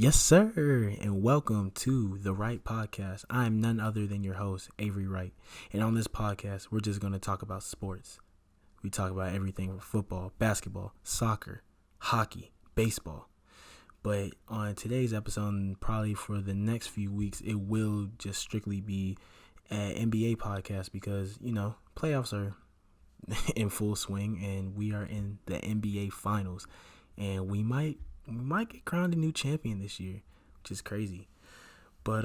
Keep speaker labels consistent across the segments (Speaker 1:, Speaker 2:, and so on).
Speaker 1: Yes, sir, and welcome to the Wright Podcast. I'm none other than your host, Avery Wright. And on this podcast, we're just going to talk about sports. We talk about everything from football, basketball, soccer, hockey, baseball. But on today's episode, and probably for the next few weeks, it will just strictly be an NBA podcast because, playoffs are in full swing and we are in the NBA finals. And we might get crowned a new champion this year, which is crazy. But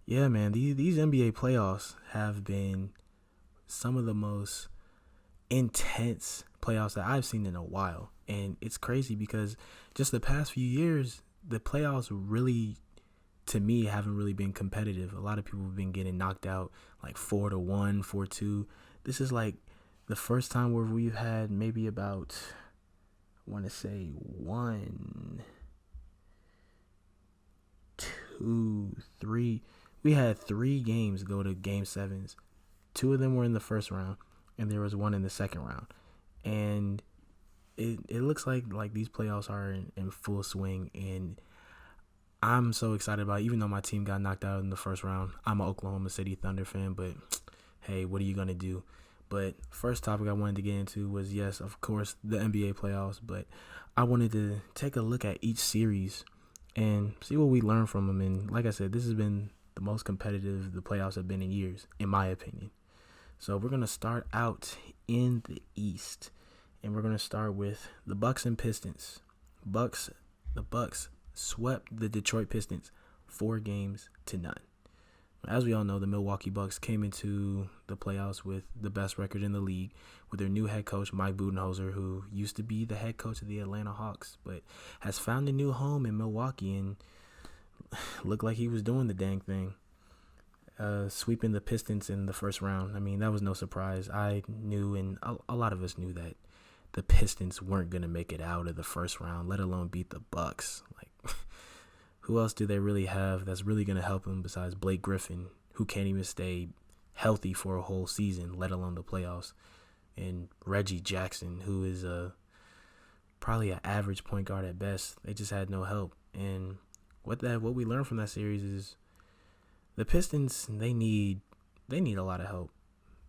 Speaker 1: yeah, man, these NBA playoffs have been some of the most intense playoffs that I've seen in a while. And it's crazy because just the past few years, the playoffs really, to me, haven't really been competitive. A lot of people have been getting knocked out like 4-1, 4-2. This is like the first time where we've had maybe about, I want to say 1, 2, 3. We had 3 games go to game sevens. 2 of them were in the first round, and there was 1 in the second round. And it looks like these playoffs are in full swing, and I'm so excited about it. Even though my team got knocked out in the first round, I'm an Oklahoma City Thunder fan, but hey, what are you going to do? But first topic I wanted to get into was, yes, of course, the NBA playoffs, but I wanted to take a look at each series and see what we learned from them. And like I said, this has been the most competitive the playoffs have been in years, in my opinion. So we're going to start out in the East, and we're going to start with the Bucks and Pistons. The Bucks swept the Detroit Pistons 4-0. As we all know, the Milwaukee Bucks came into the playoffs with the best record in the league with their new head coach, Mike Budenholzer, who used to be the head coach of the Atlanta Hawks, but has found a new home in Milwaukee and looked like he was doing the dang thing, sweeping the Pistons in the first round. I mean, that was no surprise. I knew, and a lot of us knew, that the Pistons weren't going to make it out of the first round, let alone beat the Bucks. Like, who else do they really have that's really going to help them besides Blake Griffin, who can't even stay healthy for a whole season, let alone the playoffs, and Reggie Jackson, who is probably an average point guard at best. They just had no help. And what we learned from that series is the Pistons, they need a lot of help.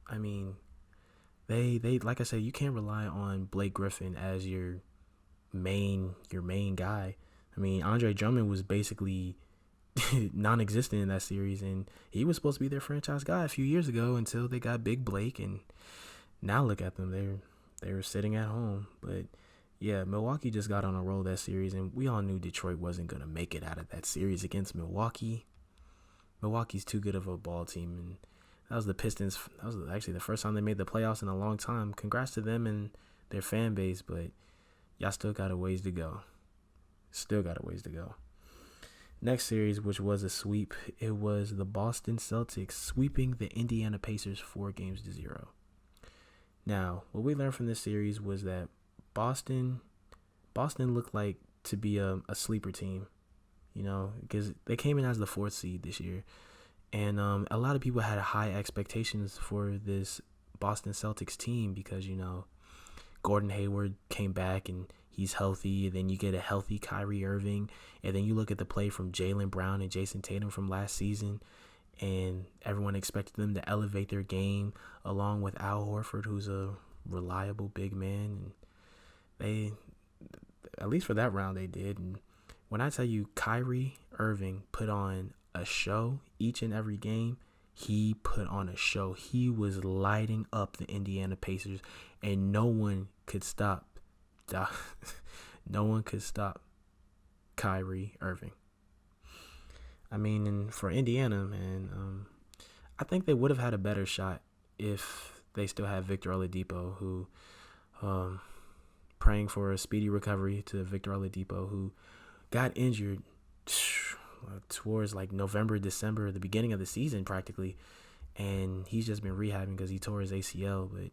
Speaker 1: I mean, they like I said, you can't rely on Blake Griffin as your main guy. I mean, Andre Drummond was basically non-existent in that series, and he was supposed to be their franchise guy a few years ago until they got Big Blake, and now look at them. They were sitting at home. But yeah, Milwaukee just got on a roll that series, and we all knew Detroit wasn't going to make it out of that series against Milwaukee. Milwaukee's too good of a ball team, and that was the Pistons. That was actually the first time they made the playoffs in a long time. Congrats to them and their fan base, but y'all still got a ways to go. Next series, which was a sweep, it was the Boston Celtics sweeping the Indiana Pacers 4-0. Now, what we learned from this series was that Boston looked like to be a sleeper team, because they came in as the 4th seed this year. And a lot of people had high expectations for this Boston Celtics team because, Gordon Hayward came back and he's healthy. Then you get a healthy Kyrie Irving. And then you look at the play from Jaylen Brown and Jason Tatum from last season, and everyone expected them to elevate their game along with Al Horford, who's a reliable big man. And they, at least for that round, they did. And when I tell you Kyrie Irving put on a show each and every game, he put on a show. He was lighting up the Indiana Pacers, and no one could stop. No one could stop Kyrie Irving. I mean, and for Indiana, man, I think they would have had a better shot if they still had Victor Oladipo, who, praying for a speedy recovery to Victor Oladipo, who got injured towards like November, December, the beginning of the season practically, and he's just been rehabbing because he tore his ACL. But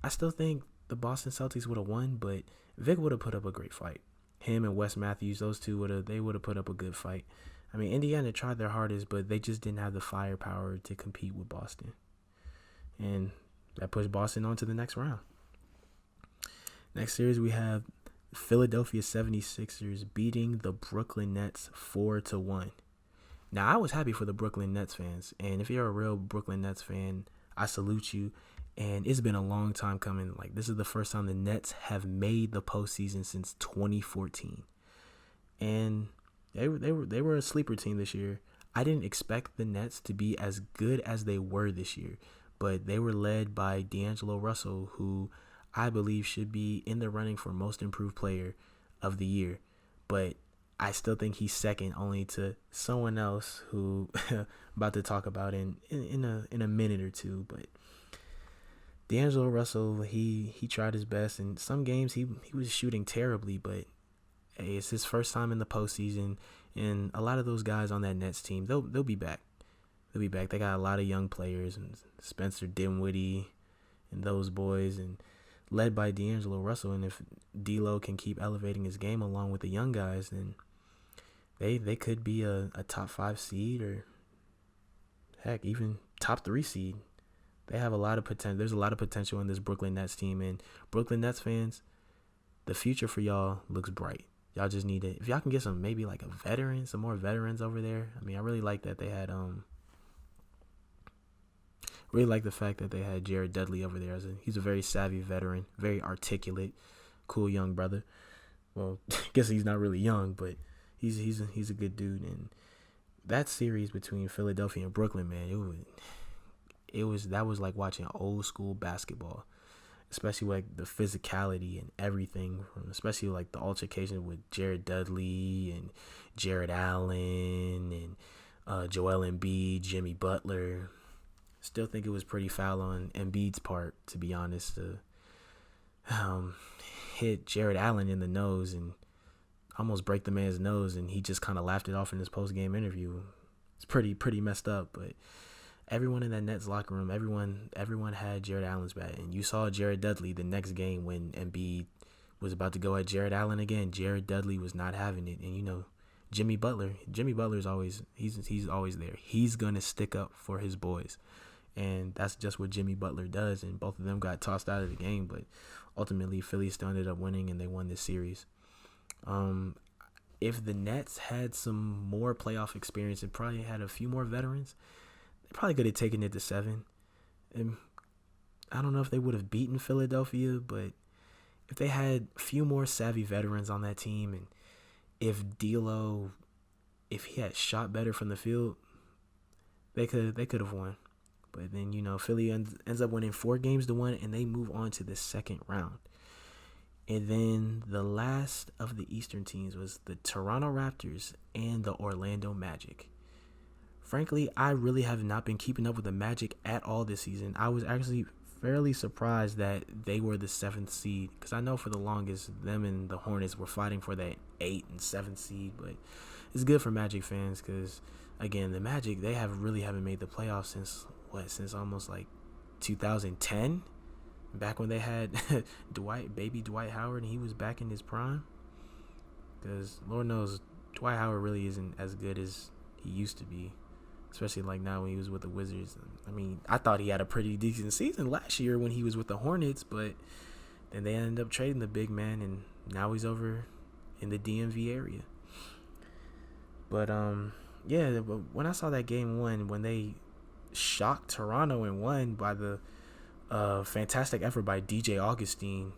Speaker 1: I still think the Boston Celtics would have won, but Vic would have put up a great fight. Him and Wes Matthews, those two would have put up a good fight. I mean, Indiana tried their hardest, but they just didn't have the firepower to compete with Boston, and that pushed Boston on to the next round. Next series, we have Philadelphia 76ers beating the Brooklyn Nets 4-1. Now, I was happy for the Brooklyn Nets fans, and if you're a real Brooklyn Nets fan, I salute you. And it's been a long time coming. Like, this is the first time the Nets have made the postseason since 2014, and they were a sleeper team this year. I didn't expect the Nets to be as good as they were this year, but they were led by D'Angelo Russell, who I believe should be in the running for most improved player of the year. But I still think he's second only to someone else who I'm about to talk about in a minute or two. But D'Angelo Russell, he tried his best. In some games he was shooting terribly, but hey, it's his first time in the postseason, and a lot of those guys on that Nets team, they'll be back. They'll be back. They got a lot of young players, and Spencer Dinwiddie and those boys, and led by D'Angelo Russell. And if D'Lo can keep elevating his game along with the young guys, then they could be a top 5 seed, or heck, even top 3 seed. They have a lot of potential. There's a lot of potential in this Brooklyn Nets team, and Brooklyn Nets fans, the future for y'all looks bright. Y'all just need it. If y'all can get some, maybe like some more veterans over there. I mean, I really like that they had really like the fact that they had Jared Dudley over there. He's a very savvy veteran, very articulate, cool young brother. Well, I guess he's not really young, but he's a good dude. And that series between Philadelphia and Brooklyn, man, that was like watching old school basketball, especially like the physicality and everything, especially like the altercation with Jared Dudley and Jared Allen and Joel Embiid, Jimmy Butler. Still think it was pretty foul on Embiid's part, to be honest, to hit Jared Allen in the nose and almost break the man's nose, and he just kind of laughed it off in his post-game interview. It's pretty messed up, but everyone in that Nets locker room, everyone had Jared Allen's back. And you saw Jared Dudley the next game when Embiid was about to go at Jared Allen again. Jared Dudley was not having it. And Jimmy Butler's always he's always there. He's gonna stick up for his boys. And that's just what Jimmy Butler does. And both of them got tossed out of the game, but ultimately Philly still ended up winning, and they won this series. If the Nets had some more playoff experience and probably had a few more veterans, probably could have taken it to 7. And I don't know if they would have beaten Philadelphia, but if they had a few more savvy veterans on that team, and if D'Lo, if he had shot better from the field, they could have won. But then Philly ends up winning 4-1, and they move on to the second round. And then the last of the Eastern teams was the Toronto Raptors and the Orlando Magic. Frankly, I really have not been keeping up with the Magic at all this season. I was actually fairly surprised that they were the 7th seed, because I know for the longest them and the Hornets were fighting for that 8th and 7th seed. But it's good for Magic fans, because again, the Magic, they haven't made the playoffs since almost like 2010, back when they had Dwight Howard, and he was back in his prime. Because Lord knows Dwight Howard really isn't as good as he used to be, especially like now when he was with the Wizards. I mean, I thought he had a pretty decent season last year when he was with the Hornets, but then they ended up trading the big man, and now he's over in the DMV area. But yeah, but when I saw that game 1, when they shocked Toronto and won by the fantastic effort by DJ Augustine,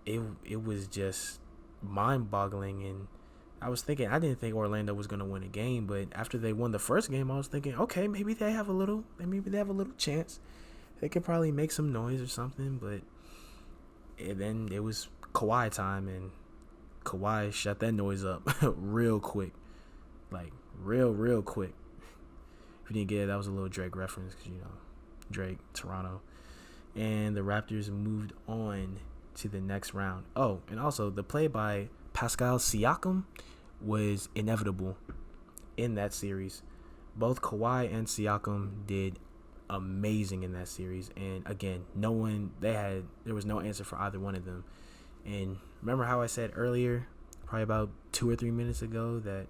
Speaker 1: it was just mind-boggling. And I didn't think Orlando was going to win a game, but after they won the first game, I was thinking, okay, maybe they have a little chance. They could probably make some noise or something. But then it was Kawhi time, and Kawhi shut that noise up real quick, like real quick. If you didn't get it, that was a little Drake reference, because Drake, Toronto. And the Raptors moved on to the next round. Oh, and also the play by Pascal Siakam was inevitable in that series. Both Kawhi and Siakam did amazing in that series. And again, there was no answer for either one of them. And remember how I said earlier, probably about 2 or 3 minutes ago, that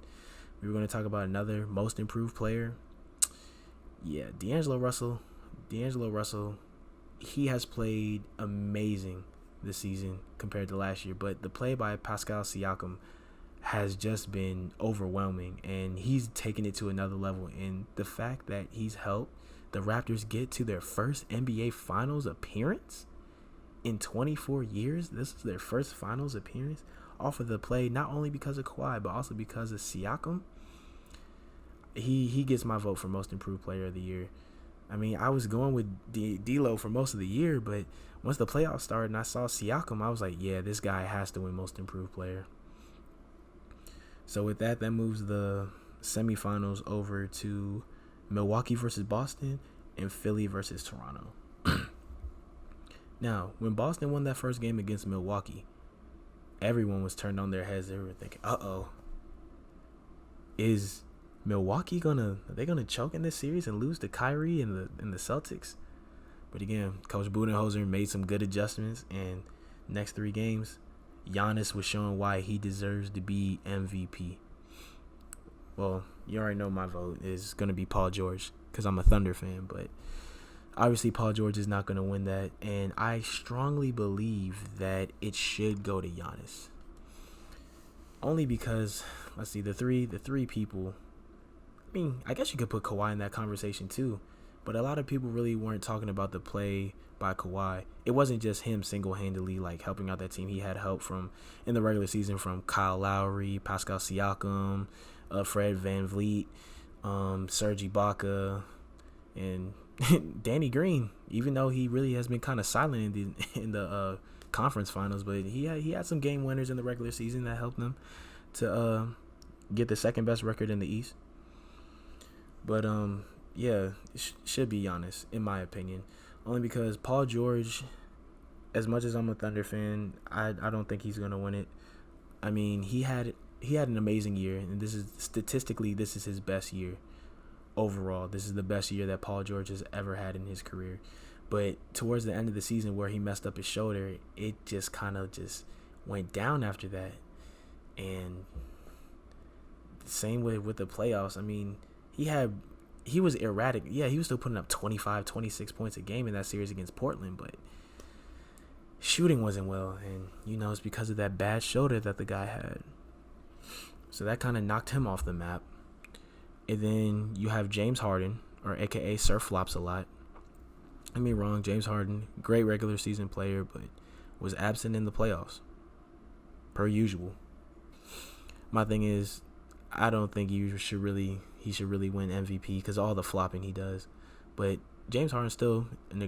Speaker 1: we were going to talk about another most improved player? Yeah, D'Angelo Russell, he has played amazing this season compared to last year, but the play by Pascal Siakam has just been overwhelming, and he's taken it to another level. And the fact that he's helped the Raptors get to their first NBA Finals appearance in 24 years, this is their first Finals appearance off of the play, not only because of Kawhi, but also because of Siakam. He gets my vote for most improved player of the year. I mean, I was going with D'Lo for most of the year, but once the playoffs started and I saw Siakam, I was like, yeah, this guy has to win most improved player. So with that moves the semifinals over to Milwaukee versus Boston and Philly versus Toronto. Now, when Boston won that first game against Milwaukee, everyone was turned on their heads. They were thinking, is Milwaukee gonna choke in this series and lose to Kyrie and the Celtics? But again, Coach Budenholzer made some good adjustments, and next 3 games, Giannis was showing why he deserves to be MVP. Well, you already know my vote is going to be Paul George because I'm a Thunder fan, but obviously Paul George is not going to win that, and I strongly believe that it should go to Giannis. Only because, let's see, the three people, I mean, I guess you could put Kawhi in that conversation too, but a lot of people really weren't talking about the play by Kawhi. It wasn't just him single-handedly like helping out that team. He had help from in the regular season from Kyle Lowry, Pascal Siakam, Fred VanVleet, Serge Ibaka, and Danny Green. Even though he really has been kind of silent in the conference finals, but he had some game winners in the regular season that helped them to get the second best record in the East. But yeah, it should be Giannis in my opinion. Only because Paul George, as much as I'm a Thunder fan, I don't think he's gonna win it. I mean, he had an amazing year, and this is his best year overall. This is the best year that Paul George has ever had in his career. But towards the end of the season, where he messed up his shoulder, it just kind of just went down after that. And same way with the playoffs. I mean, he was erratic. Yeah, he was still putting up 25, 26 points a game in that series against Portland, but shooting wasn't well. And, it's because of that bad shoulder that the guy had. So that kind of knocked him off the map. And then you have James Harden, or a.k.a. Sir Flops-a-Lot. I mean, wrong, James Harden, great regular season player, but was absent in the playoffs, per usual. My thing is, I don't think he should really win MVP because of all the flopping he does. But James Harden's still an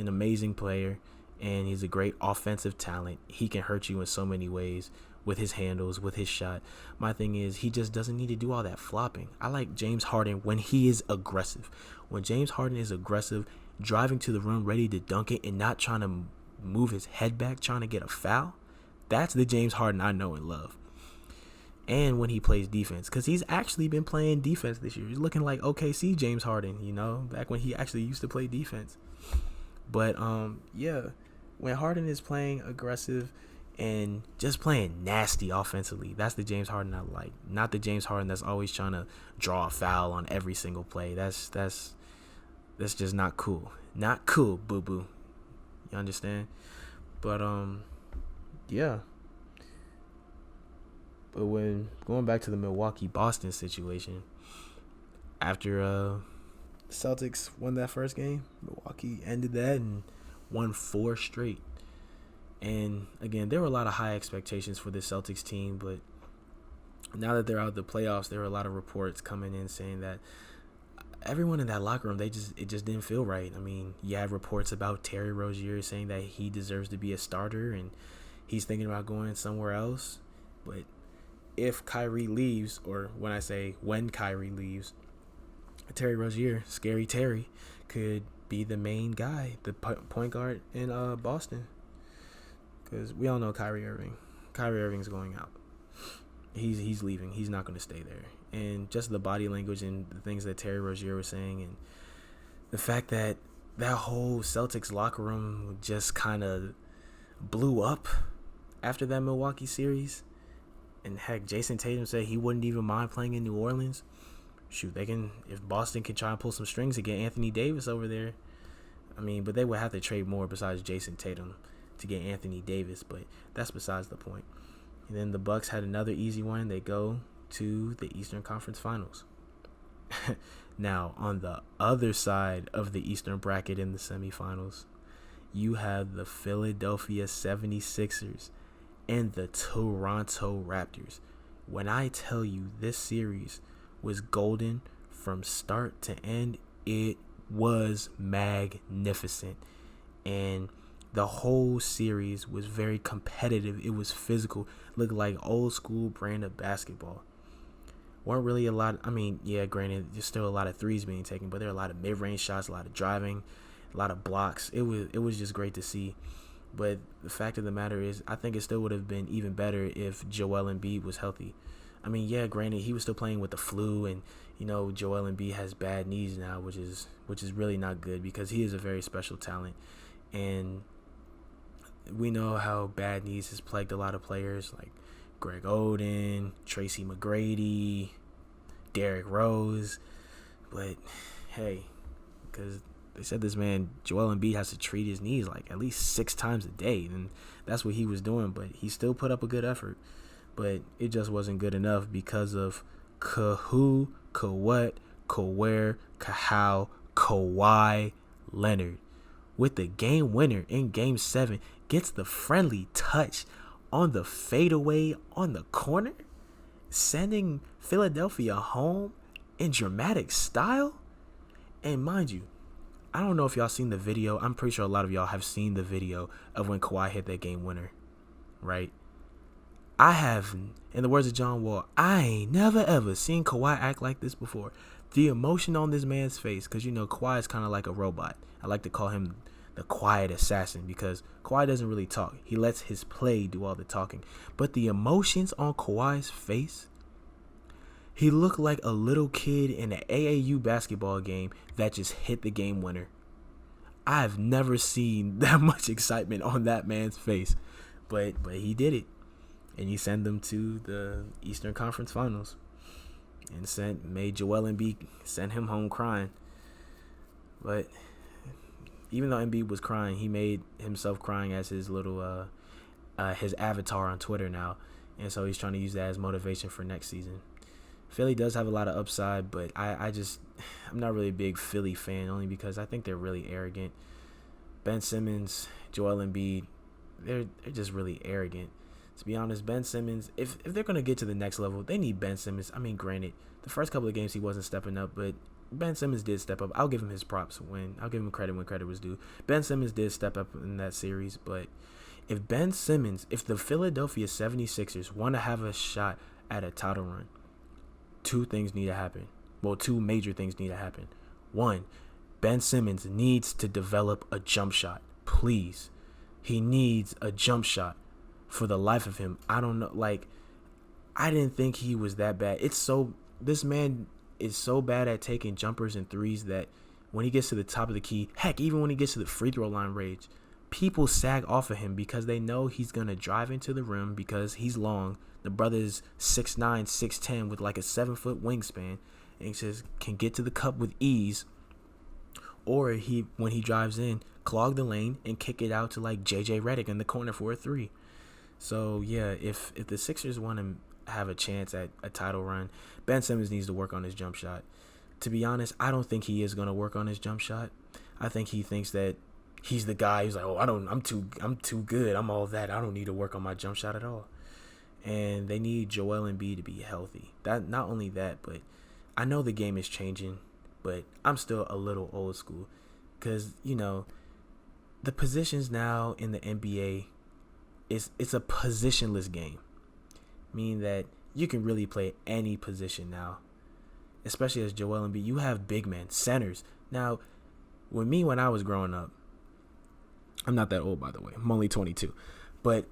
Speaker 1: amazing player, and he's a great offensive talent. He can hurt you in so many ways with his handles, with his shot. My thing is, he just doesn't need to do all that flopping. I like James Harden when he is aggressive. When James Harden is aggressive, driving to the rim, ready to dunk it, and not trying to move his head back, trying to get a foul, that's the James Harden I know and love. And when he plays defense, because he's actually been playing defense this year. He's looking like OKC James Harden, back when he actually used to play defense. But, yeah, when Harden is playing aggressive and just playing nasty offensively, that's the James Harden I like. Not the James Harden that's always trying to draw a foul on every single play. That's just not cool. Not cool, boo-boo. You understand? But, yeah. But when going back to the Milwaukee-Boston situation, after Celtics won that first game, Milwaukee ended that and won 4 straight. And again, there were a lot of high expectations for this Celtics team, but now that they're out of the playoffs, there were a lot of reports coming in saying that everyone in that locker room, it just didn't feel right. I mean, you have reports about Terry Rozier saying that he deserves to be a starter and he's thinking about going somewhere else. But if Kyrie leaves, or when Kyrie leaves, Terry Rozier, Scary Terry, could be the main guy, the point guard in Boston. Because we all know Kyrie Irving. Kyrie Irving's going out. He's leaving. He's not going to stay there. And just the body language and the things that Terry Rozier was saying, and the fact that whole Celtics locker room just kind of blew up after that Milwaukee series. And heck, Jason Tatum said he wouldn't even mind playing in New Orleans. Shoot, if Boston can try and pull some strings to get Anthony Davis over there. I mean, but they would have to trade more besides Jason Tatum. to get Anthony Davis, but that's besides the point. And then the Bucks had another easy one. They go to the Eastern Conference Finals. Now, on the other side of the Eastern bracket in the semifinals, you have the Philadelphia 76ers and the Toronto Raptors. When I tell you this series was golden from start to end, it was magnificent. And the whole series was very competitive. It was physical. Looked like old school brand of basketball. Weren't really a lot. I mean, yeah, granted, there's still a lot of threes being taken, but there are a lot of mid-range shots, a lot of driving, a lot of blocks. It was just great to see. But the fact of the matter is, I think it still would have been even better if Joel Embiid was healthy. I mean, yeah, granted, he was still playing with the flu, and Joel Embiid has bad knees now, which is really not good because he is a very special talent, and we know how bad knees has plagued a lot of players like Greg Oden, Tracy McGrady, Derrick Rose. But hey, because they said this man Joel Embiid has to treat his knees like at least 6 times a day, and that's what he was doing. But he still put up a good effort. But it just wasn't good enough because of Kawhi Leonard with the game winner in Game 7, gets the friendly touch on the fadeaway on the corner, sending Philadelphia home in dramatic style. And mind you, I don't know if y'all seen the video. I'm pretty sure a lot of y'all have seen the video of when Kawhi hit that game winner, right? I have, in the words of John Wall, I ain't never ever seen Kawhi act like this before. The emotion on this man's face, because Kawhi is kind of like a robot. I like to call him the quiet assassin because Kawhi doesn't really talk. He lets his play do all the talking. But the emotions on Kawhi's face, he looked like a little kid in an AAU basketball game that just hit the game winner. I've never seen that much excitement on that man's face. But he did it. And he sent them to the Eastern Conference Finals. And made Joel Embiid send him home crying. But even though Embiid was crying, he made himself crying as his little his avatar on Twitter now. And so he's trying to use that as motivation for next season. Philly does have a lot of upside, but I'm not really a big Philly fan, only because I think they're really arrogant. Ben Simmons, Joel Embiid, they're just really arrogant. To be honest, Ben Simmons, if they're going to get to the next level, they need Ben Simmons. I mean, granted, the first couple of games he wasn't stepping up, but Ben Simmons did step up. I'll give him his props I'll give him credit when credit was due. Ben Simmons did step up in that series, but if the Philadelphia 76ers want to have a shot at a title run, 2 things need to happen. Well, 2 major things need to happen. 1, Ben Simmons needs to develop a jump shot. Please. He needs a jump shot. For the life of him, I don't know. Like, I didn't think he was that bad. This man is so bad at taking jumpers and threes that when he gets to the top of the key, heck, even when he gets to the free throw line range, people sag off of him because they know he's going to drive into the rim because he's long. The brother's 6'9", 6'10", with like a 7-foot wingspan, and he just can get to the cup with ease. Or when he drives in, clog the lane and kick it out to like JJ Redick in the corner for a 3. So, yeah, if the Sixers want to have a chance at a title run, Ben Simmons needs to work on his jump shot. To be honest, I don't think he is going to work on his jump shot. I think he thinks that he's the guy who's like, I'm too good. I'm all that. I don't need to work on my jump shot at all. And they need Joel Embiid to be healthy. That not only that, but I know the game is changing, but I'm still a little old school because, the positions now in the NBA, it's a positionless game, meaning that you can really play any position now, especially as Joel Embiid. You have big men, centers. Now, when I was growing up, I'm not that old, by the way. I'm only 22. But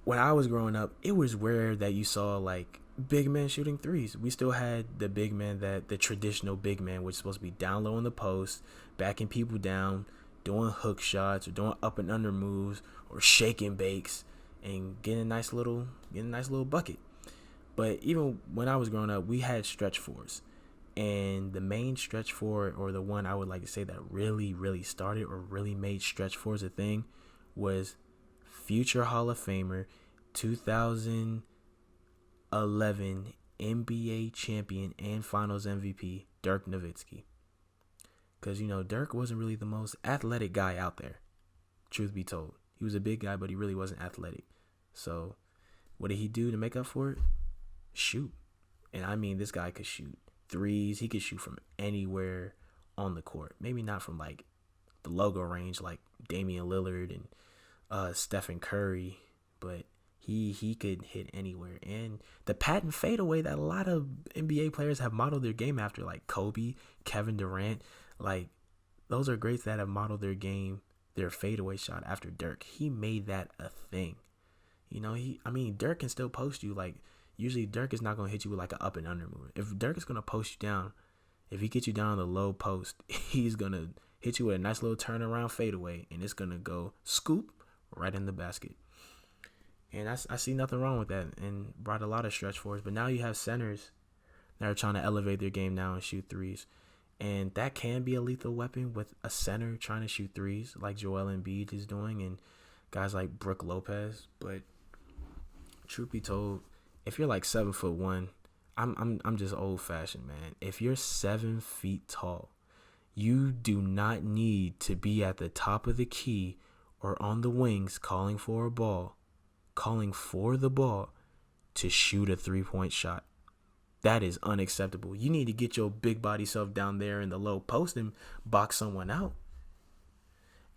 Speaker 1: when I was growing up, it was rare that you saw, like, big men shooting threes. We still had the big man, the traditional big man, which is supposed to be down low in the post, backing people down, doing hook shots or doing up and under moves or shaking bakes and getting a nice little bucket. But even when I was growing up, we had stretch fours. And the main stretch four, or the one I would like to say that really, really started or really made stretch fours a thing, was future Hall of Famer, 2011 NBA champion and Finals MVP, Dirk Nowitzki. Because, Dirk wasn't really the most athletic guy out there, truth be told. He was a big guy, but he really wasn't athletic. So, what did he do to make up for it? Shoot. And I mean, this guy could shoot threes. He could shoot from anywhere on the court. Maybe not from like the logo range like Damian Lillard and Stephen Curry, but he could hit anywhere. And the patent fadeaway that a lot of NBA players have modeled their game after, like Kobe, Kevin Durant, like those are greats that have modeled their game, their fadeaway shot after Dirk. He made that a thing. Dirk can still post you. Like, usually Dirk is not going to hit you with like an up and under move. If Dirk is going to post you down, if he gets you down on the low post, he's going to hit you with a nice little turnaround fadeaway, and it's going to go scoop right in the basket. And I see nothing wrong with that, and brought a lot of stretch for us. But now you have centers that are trying to elevate their game now and shoot threes. And that can be a lethal weapon with a center trying to shoot threes like Joel Embiid is doing, and guys like Brook Lopez. But truth be told, if you're like 7'1", I'm just old fashioned, man. If you're 7 feet tall, you do not need to be at the top of the key or on the wings calling for the ball to shoot a 3-point shot. That is unacceptable. You need to get your big body self down there in the low post and box someone out.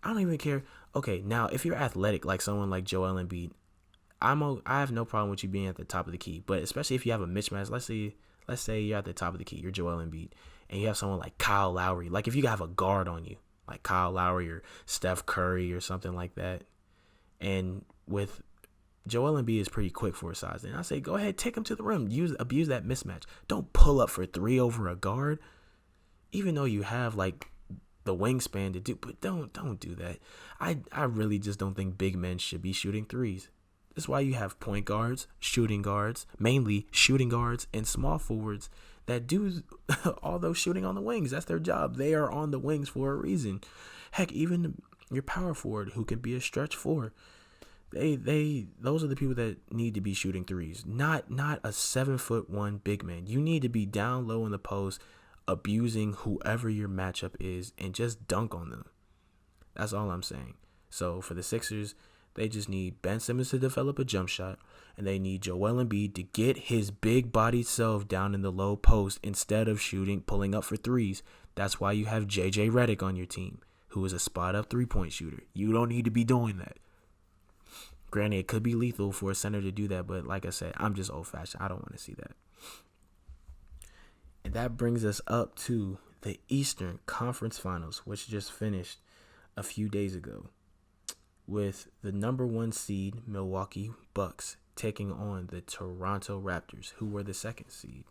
Speaker 1: I don't even care. Okay, now if you're athletic like someone like Joel Embiid, I have no problem with you being at the top of the key. But especially if you have a mismatch, let's say you're at the top of the key, you're Joel Embiid, and you have someone like Kyle Lowry. Like if you have a guard on you, like Kyle Lowry or Steph Curry or something like that, and with Joel Embiid is pretty quick for his size, and I say go ahead, take him to the rim, abuse that mismatch. Don't pull up for 3 over a guard, even though you have like the wingspan to do. But don't do that. I really just don't think big men should be shooting threes. That's why you have point guards, shooting guards, mainly shooting guards, and small forwards that do all those shooting on the wings. That's their job. They are on the wings for a reason. Heck, even your power forward who can be a stretch four. Those are the people that need to be shooting threes, not a 7'1" big man. You need to be down low in the post, abusing whoever your matchup is, and just dunk on them. That's all I'm saying. So for the Sixers, they just need Ben Simmons to develop a jump shot, and they need Joel Embiid to get his big-bodied self down in the low post instead of pulling up for threes. That's why you have JJ Redick on your team, who is a spot-up 3-point shooter. You don't need to be doing that. Granted, it could be lethal for a center to do that, but like I said, I'm just old-fashioned. I don't want to see that. And that brings us up to the Eastern Conference Finals, which just finished a few days ago, with the number 1 seed Milwaukee Bucks taking on the Toronto Raptors, who were the 2nd seed.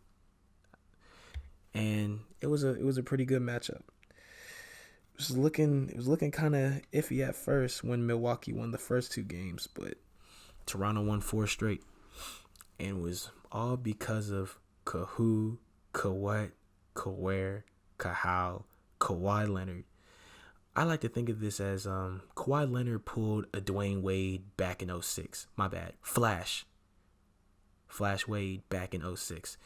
Speaker 1: And it was a pretty good matchup. It was looking kind of iffy at first when Milwaukee won the first 2 games, but Toronto won 4 straight, and it was all because of Kawhi Leonard. I like to think of this as Kawhi Leonard pulled a Dwayne Wade back in 06. My bad. Flash Wade back in 06.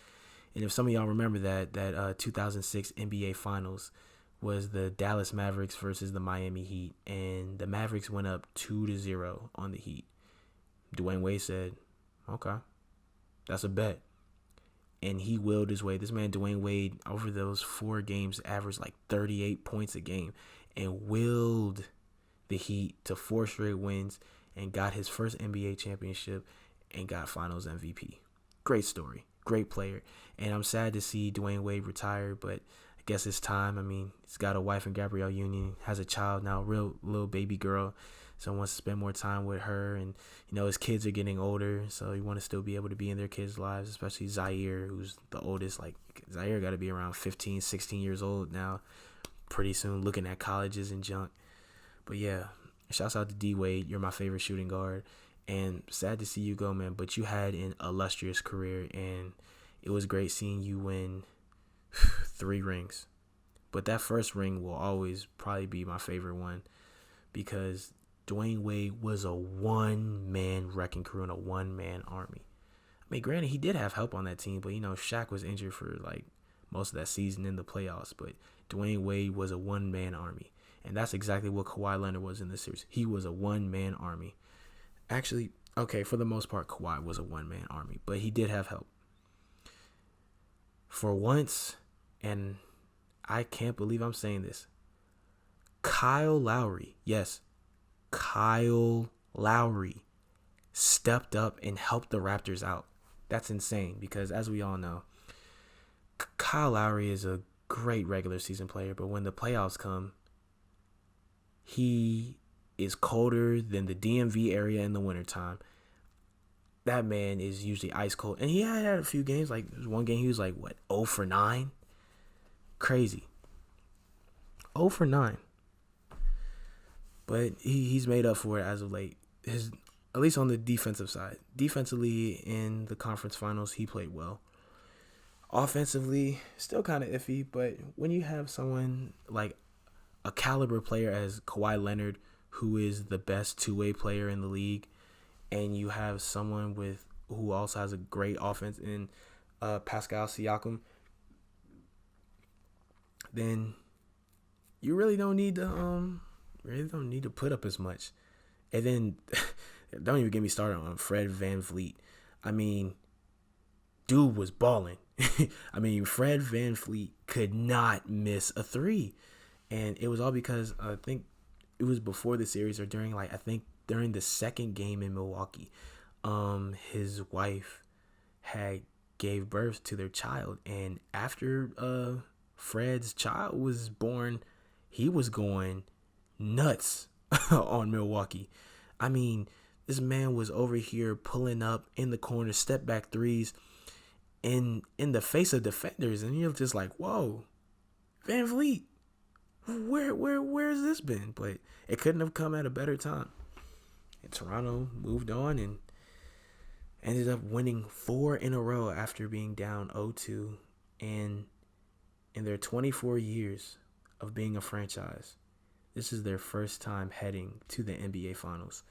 Speaker 1: And if some of y'all remember that 2006 NBA Finals was the Dallas Mavericks versus the Miami Heat, and the Mavericks went up 2-0 on the Heat. Dwayne Wade said, okay, that's a bet. And he willed his way. This man, Dwayne Wade, over those 4 games, averaged like 38 points a game and willed the Heat to 4 straight wins and got his first NBA championship and got Finals MVP. Great story. Great player. And I'm sad to see Dwayne Wade retire, but I guess it's time. I mean, he's got a wife in Gabrielle Union, has a child now, real little baby girl. So he wants to spend more time with her, and his kids are getting older, so he want to still be able to be in their kids' lives, especially Zaire, who's the oldest. Like, Zaire got to be around 15, 16 years old now, pretty soon, looking at colleges and junk. But yeah, shouts out to D Wade. You're my favorite shooting guard, and sad to see you go, man. But you had an illustrious career, and it was great seeing you win 3 rings. But that first ring will always probably be my favorite one, because Dwayne Wade was a one-man wrecking crew and a one-man army. I mean, granted, he did have help on that team, but, Shaq was injured for, like, most of that season in the playoffs. But Dwayne Wade was a one-man army. And that's exactly what Kawhi Leonard was in this series. He was a one-man army. Actually, okay, for the most part, Kawhi was a one-man army, but he did have help. For once, and I can't believe I'm saying this, Kyle Lowry, yes, Kyle Lowry stepped up and helped the Raptors out. That's insane because, as we all know, Kyle Lowry is a great regular season player, but when the playoffs come, he is colder than the DMV area in the wintertime. That man is usually ice cold. And he had a few games. Like, there was one game he was like, 0 for 9? Crazy. 0 for 9. But he's made up for it as of late. At least on the defensive side. Defensively, in the conference finals, he played well. Offensively, still kind of iffy. But when you have someone like a caliber player as Kawhi Leonard, who is the best two-way player in the league, and you have someone who also has a great offense in Pascal Siakam, then you really don't need to put up as much. And then don't even get me started on Fred VanVleet. I mean, dude was balling. I mean, Fred VanVleet could not miss a three. And it was all because I think it was before the series or during the second game in Milwaukee. His wife had gave birth to their child, and after Fred's child was born, he was going nuts on Milwaukee. I mean, this man was over here pulling up in the corner, step back threes in the face of defenders, and you're just like, whoa, VanVleet, where has this been? But it couldn't have come at a better time. And Toronto moved on and ended up winning 4 in a row after being down 0-2. And in their 24 years of being a franchise, this is their first time heading to the NBA Finals.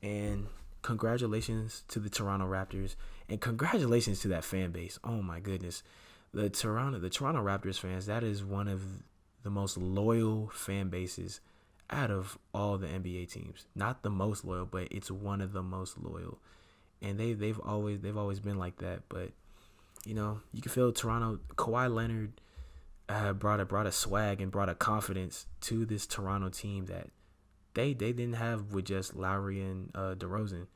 Speaker 1: And congratulations to the Toronto Raptors, and congratulations to that fan base. Oh my goodness. The Toronto Raptors fans, that is one of the most loyal fan bases out of all the NBA teams. Not the most loyal, but it's one of the most loyal. And they've always been like that. But you can feel Toronto. Kawhi Leonard brought a swag and brought a confidence to this Toronto team that they didn't have with just Lowry and DeRozan.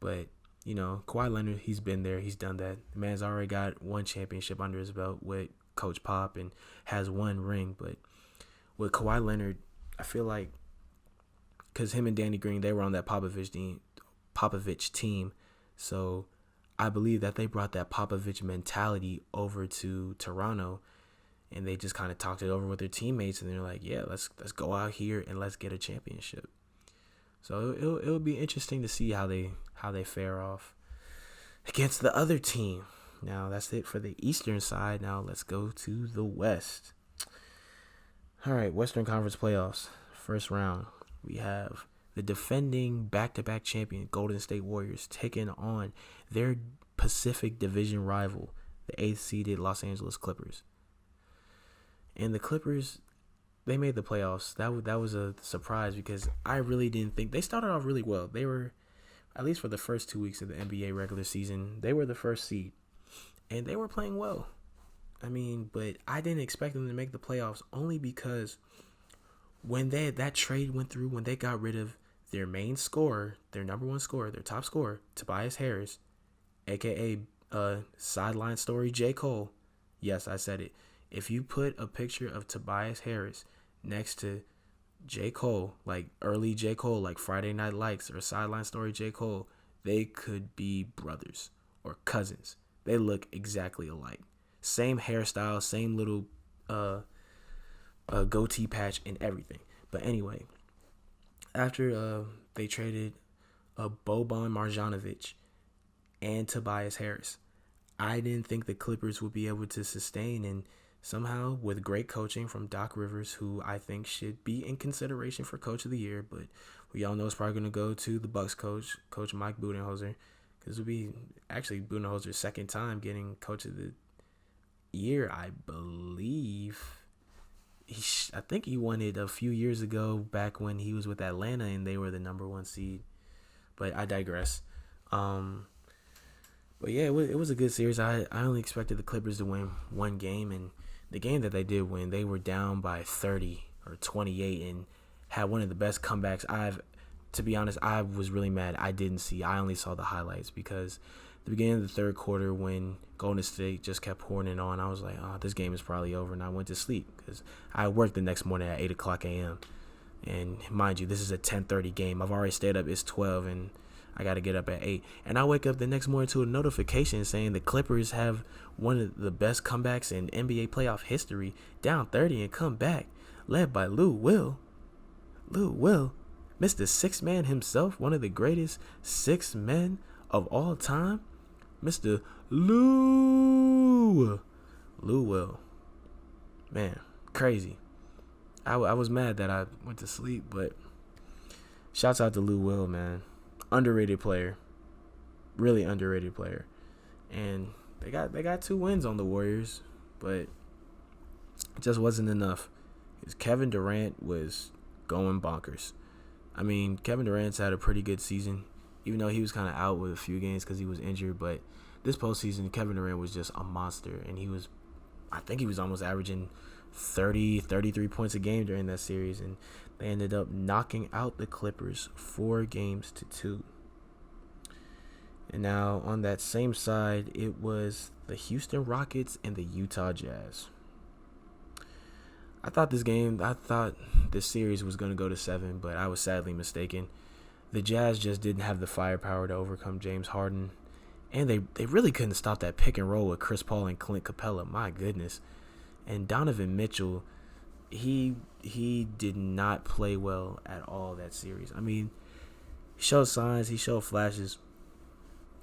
Speaker 1: But Kawhi Leonard, he's been there, he's done that. The man's already got one championship under his belt with Coach Pop and has one ring. But with Kawhi Leonard, I feel like because him and Danny Green, they were on that Popovich team, so I believe that they brought that Popovich mentality over to Toronto, and they just kind of talked it over with their teammates, and they're like, yeah, let's go out here and let's get a championship. So it'll be interesting to see how they fare off against the other team. Now that's it for the Eastern side. Now let's go to the West. All right, Western Conference playoffs. First round, we have the defending back-to-back champion Golden State Warriors taking on their Pacific Division rival, the 8th-seeded Los Angeles Clippers. And the Clippers, they made the playoffs. That was a surprise because I really didn't think. They started off really well. They were, at least for the first 2 weeks of the NBA regular season, they were the first seed. And they were playing well. I mean, but I didn't expect them to make the playoffs only because when that trade went through, when they got rid of their main scorer, their number one scorer, their top scorer, Tobias Harris, a.k.a. Sideline Story J. Cole. Yes, I said it. If you put a picture of Tobias Harris next to J. Cole, like early J. Cole, like Friday Night Lights or Sideline Story J. Cole, they could be brothers or cousins. They look exactly alike. Same hairstyle, same little goatee patch and everything. But anyway, after they traded Boban Marjanovic and Tobias Harris, I didn't think the Clippers would be able to sustain, and somehow with great coaching from Doc Rivers, who I think should be in consideration for Coach of the Year, but We all know it's probably going to go to the Bucks coach, Coach Mike Budenholzer, because it'll be actually Budenholzer's second time getting Coach of the Year, I believe. I think he won it a few years ago back when he was with Atlanta and they were the number 1 seed. But I digress. But yeah, it was a good series. I only expected the Clippers to win one game, and the game that they did win, they were down by 30 or 28 and had one of the best comebacks to be honest, I was really mad. I only saw the highlights because the beginning of the third quarter when Golden State just kept pouring it on, I was like, oh, this game is probably over, and I went to sleep because I worked the next morning at 8 o'clock a.m. And mind you, this is a 10:30 game. I've already stayed up. It's 12, and I got to get up at 8. And I wake up the next morning to a notification saying the Clippers have one of the best comebacks in NBA playoff history, down 30 and come back, led by Lou Will. Mr. Six Man himself, one of the greatest 6 men of all time, Mr. Lou Will. Man, crazy. I was mad that I went to sleep, but shouts out to Lou Will, man. Underrated player. Really underrated player. And they got 2 wins on the Warriors, but it just wasn't enough. Because Kevin Durant was going bonkers. I mean, Kevin Durant's had a pretty good season, even though he was kind of out with a few games because he was injured. But this postseason, Kevin Durant was just a monster, and I think he was almost averaging 30, 33 points a game during that series, and they ended up knocking out the Clippers 4-2. And now on that same side, it was the Houston Rockets and the Utah Jazz. I thought this series was going to go to 7, but I was sadly mistaken. The Jazz just didn't have the firepower to overcome James Harden, and they really couldn't stop that pick and roll with Chris Paul and Clint Capella. My goodness. And Donovan Mitchell, he did not play well at all that series. I mean, he showed signs, he showed flashes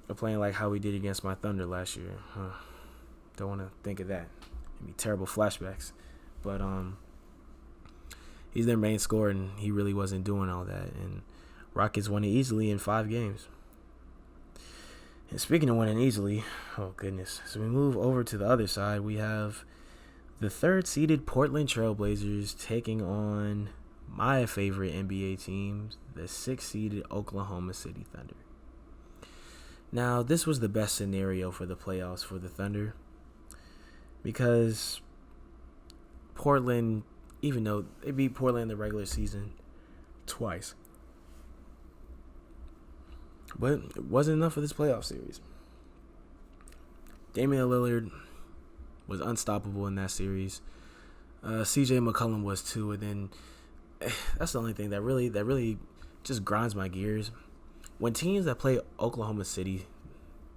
Speaker 1: of playing like how he did against my Thunder last year. Don't want to think of that. It'd be terrible flashbacks. But he's their main scorer, and he really wasn't doing all that. And Rockets won it easily in 5 games. And speaking of winning easily, oh goodness. So we move over to the other side. We have the 3rd-seeded Portland Trailblazers taking on my favorite NBA team, the 6th-seeded Oklahoma City Thunder. Now, this was the best scenario for the playoffs for the Thunder because Portland, even though they beat Portland in the regular season twice, but it wasn't enough for this playoff series. Damian Lillard was unstoppable in that series. CJ McCollum was too, and then that's the only thing that really just grinds my gears. When teams that play Oklahoma City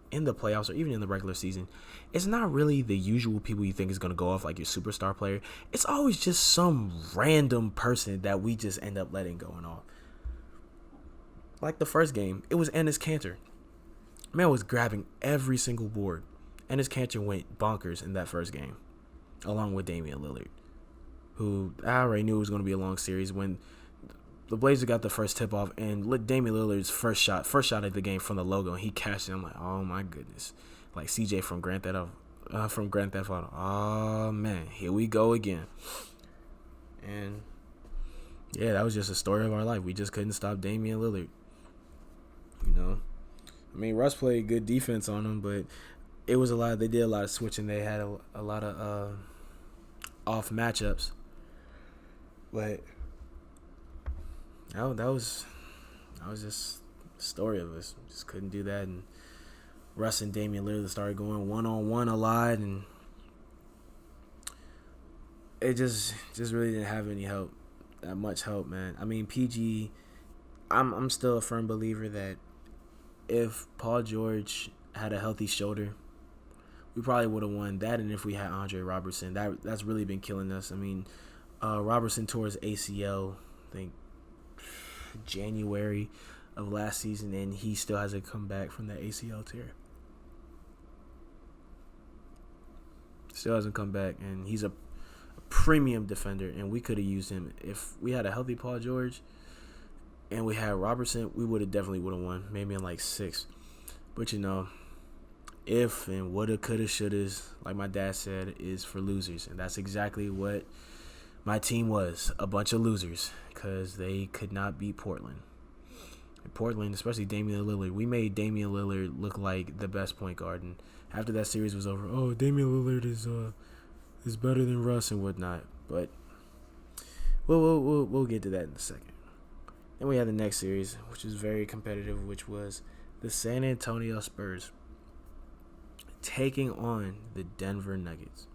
Speaker 1: in the playoffs or even in the regular season, it's not really the usual people you think is going to go off like your superstar player. It's always just some random person that we just end up letting going off. Like the first game, it was Enes Kanter. Man was grabbing every single board. Enes Kanter went bonkers in that first game, along with Damian Lillard, who I already knew was going to be a long series. When the Blazers got the first tip off and Damian Lillard's first shot of the game from the logo, and he cashed it. I'm like, oh my goodness, like CJ from Grand Theft Auto. Oh man, here we go again. And yeah, that was just a story of our life. We just couldn't stop Damian Lillard. You know, I mean, Russ played good defense on him, but it was they did a lot of switching. They had a lot of off matchups, but that was just the story of us. Just couldn't do that, and Russ and Damian Lillard started going 1-on-1 a lot, and it just really didn't have that much help, man. I mean, PG, I'm still a firm believer that if Paul George had a healthy shoulder, we probably would have won that. And if we had Andre Robertson, that's really been killing us. I mean, Robertson tore his ACL, I think, January of last season, and he still hasn't come back from that ACL tear. Still hasn't come back, and he's a premium defender, and we could have used him. If we had a healthy Paul George, and we had Robertson, we definitely would have won, maybe in like 6. But if and woulda, coulda, shouldas, like my dad said, is for losers, and that's exactly what my team was, a bunch of losers, because they could not beat Portland. Portland, especially Damian Lillard, we made Damian Lillard look like the best point guard. And after that series was over, oh, Damian Lillard is better than Russ and whatnot. But we'll get to that in a second. Then we had the next series, which is very competitive, which was the San Antonio Spurs taking on the Denver Nuggets.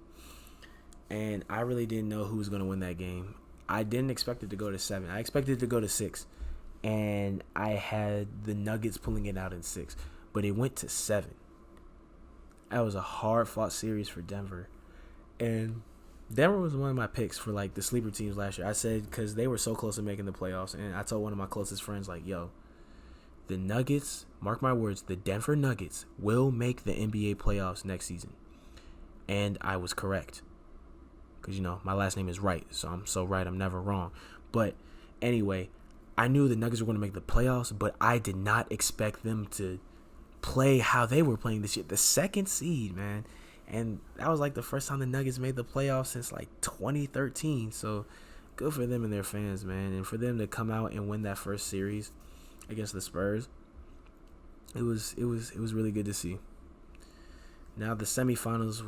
Speaker 1: And I really didn't know who was going to win that game. I didn't expect it to go to 7. I expected it to go to 6. And I had the Nuggets pulling it out in 6. But it went to 7. That was a hard-fought series for Denver. And Denver was one of my picks for, like, the sleeper teams last year. I said because they were so close to making the playoffs. And I told one of my closest friends, like, yo, the Nuggets, mark my words, the Denver Nuggets will make the NBA playoffs next season. And I was correct. Because, my last name is Wright. So I'm so right, I'm never wrong. But anyway, I knew the Nuggets were going to make the playoffs, but I did not expect them to play how they were playing this year. The 2nd seed, man. And that was like the first time the Nuggets made the playoffs since like 2013. So good for them and their fans, man. And for them to come out and win that first series against the Spurs, it was really good to see. Now the semifinals,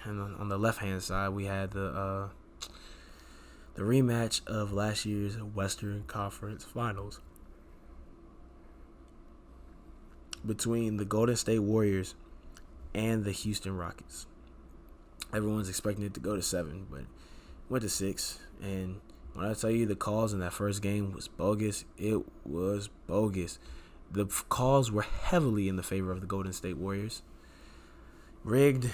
Speaker 1: on the left-hand side, we had the rematch of last year's Western Conference Finals between the Golden State Warriors and the Houston Rockets. Everyone's expecting it to go to 7, but it went to 6. And when I tell you the calls in that first game was bogus, it was bogus. The calls were heavily in the favor of the Golden State Warriors. Rigged,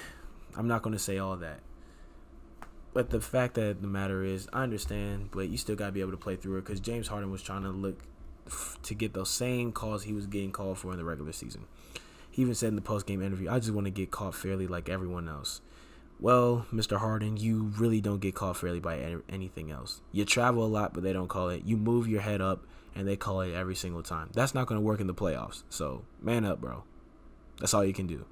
Speaker 1: I'm not going to say all that. But the fact that the matter is, I understand, but you still got to be able to play through it because James Harden was trying to look to get those same calls he was getting called for in the regular season. He even said in the post-game interview, I just want to get caught fairly like everyone else. Well, Mr. Harden, you really don't get caught fairly by anything else. You travel a lot, but they don't call it. You move your head up, and they call it every single time. That's not going to work in the playoffs. So, man up, bro. That's all you can do.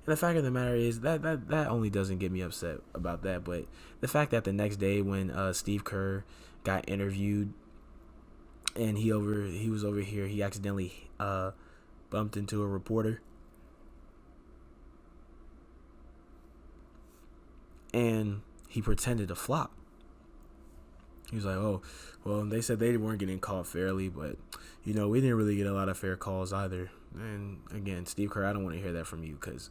Speaker 1: And the fact of the matter is that only doesn't get me upset about that, but the fact that the next day when Steve Kerr got interviewed and he was over here, he accidentally bumped into a reporter, and he pretended to flop. He was like, "Oh, well, they said they weren't getting called fairly, but we didn't really get a lot of fair calls either." And again, Steve Kerr, I don't want to hear that from you because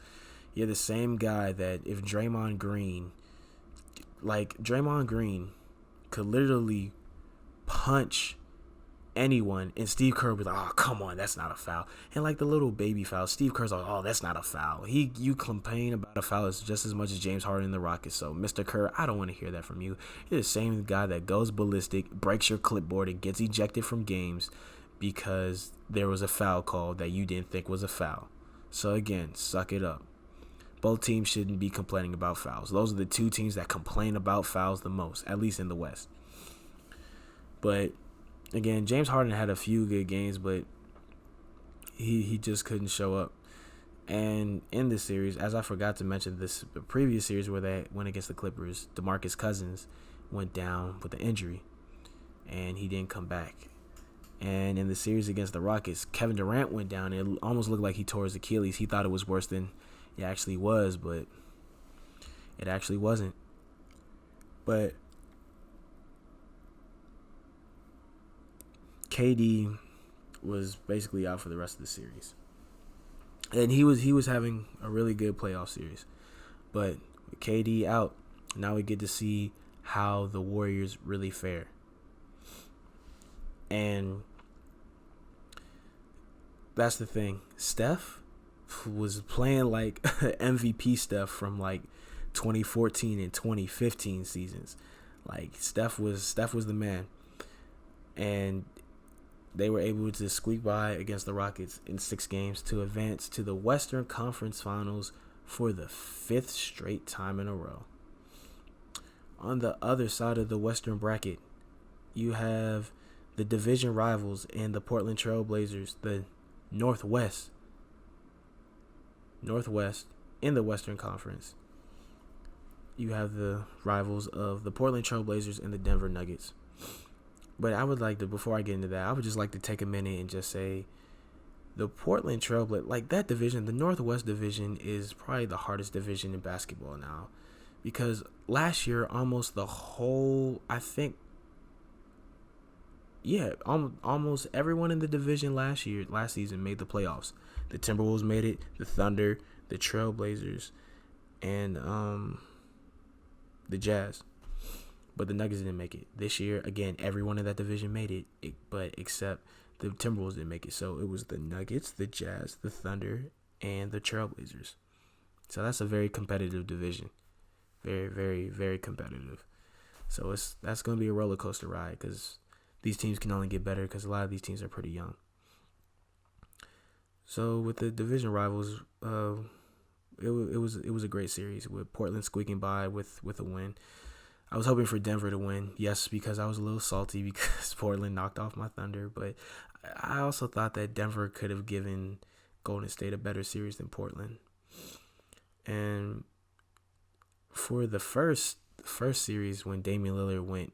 Speaker 1: you're the same guy that if Draymond Green could literally punch anyone, and Steve Kerr would be like, "Oh, come on, that's not a foul." And like the little baby foul, Steve Kerr's like, "Oh, that's not a foul." You complain about a foul just as much as James Harden and the Rockets. So, Mr. Kerr, I don't want to hear that from you. You're the same guy that goes ballistic, breaks your clipboard, and gets ejected from games because there was a foul call that you didn't think was a foul. So again, suck it up. Both teams shouldn't be complaining about fouls. Those are the two teams that complain about fouls the most, at least in the West. But again, James Harden had a few good games, but he just couldn't show up. And in this series, as I forgot to mention, the previous series where they went against the Clippers, DeMarcus Cousins went down with an injury, and he didn't come back. And in the series against the Rockets, Kevin Durant went down. It almost looked like he tore his Achilles. He thought it was worse than it actually was, but it actually wasn't. But KD was basically out for the rest of the series. And he was having a really good playoff series. But with KD out, now we get to see how the Warriors really fare. And that's the thing. Steph was playing like MVP Steph from like 2014 and 2015 seasons. Like Steph was the man. And they were able to squeak by against the Rockets in 6 games to advance to the Western Conference Finals for the 5th straight time in a row. On the other side of the Western bracket, you have the division rivals and the Portland Trail Blazers, the Northwest in the Western Conference. You have the rivals of the Portland Trail Blazers and the Denver Nuggets. But I would like to, before I get into that, I would just like to take a minute and just say the Portland Trail Blazers, like that division, the Northwest division is probably the hardest division in basketball now. Because last year, almost the whole, I think, almost everyone in the division last season made the playoffs. The Timberwolves made it, the Thunder, the Trailblazers, and the Jazz. But the Nuggets didn't make it. This year, again, everyone in that division made it, but except the Timberwolves didn't make it. So it was the Nuggets, the Jazz, the Thunder, and the Trailblazers. So that's a very competitive division. Very, very, very competitive. So that's going to be a roller coaster ride because these teams can only get better because a lot of these teams are pretty young. So with the division rivals, it was a great series with Portland squeaking by with a win. I was hoping for Denver to win, yes, because I was a little salty because Portland knocked off my Thunder, but I also thought that Denver could have given Golden State a better series than Portland. And for the first series, when Damian Lillard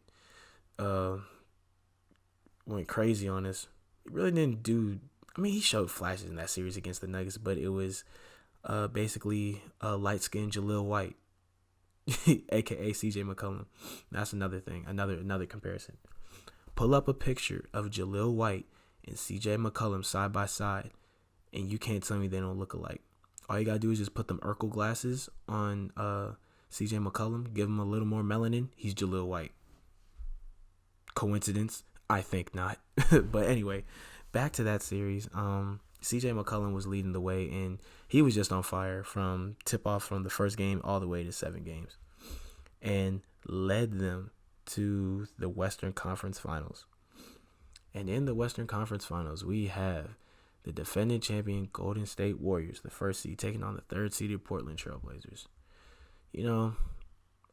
Speaker 1: went crazy on us, he really didn't do. I mean, he showed flashes in that series against the Nuggets, but it was basically light-skinned Jaleel White, aka CJ McCollum. That's another thing, another comparison. Pull up a picture of Jaleel White and CJ McCollum side by side, and you can't tell me they don't look alike. All you gotta do is just put them Urkel glasses on CJ McCollum, give him a little more melanin, he's Jaleel White. Coincidence? I think not. But anyway, back to that series. CJ McCollum was leading the way, and he was just on fire from tip-off from the first game all the way to 7 games, and led them to the Western Conference Finals. And in the Western Conference Finals, we have the defending champion Golden State Warriors, the first seed, taking on the third-seeded Portland Trail Blazers. You know,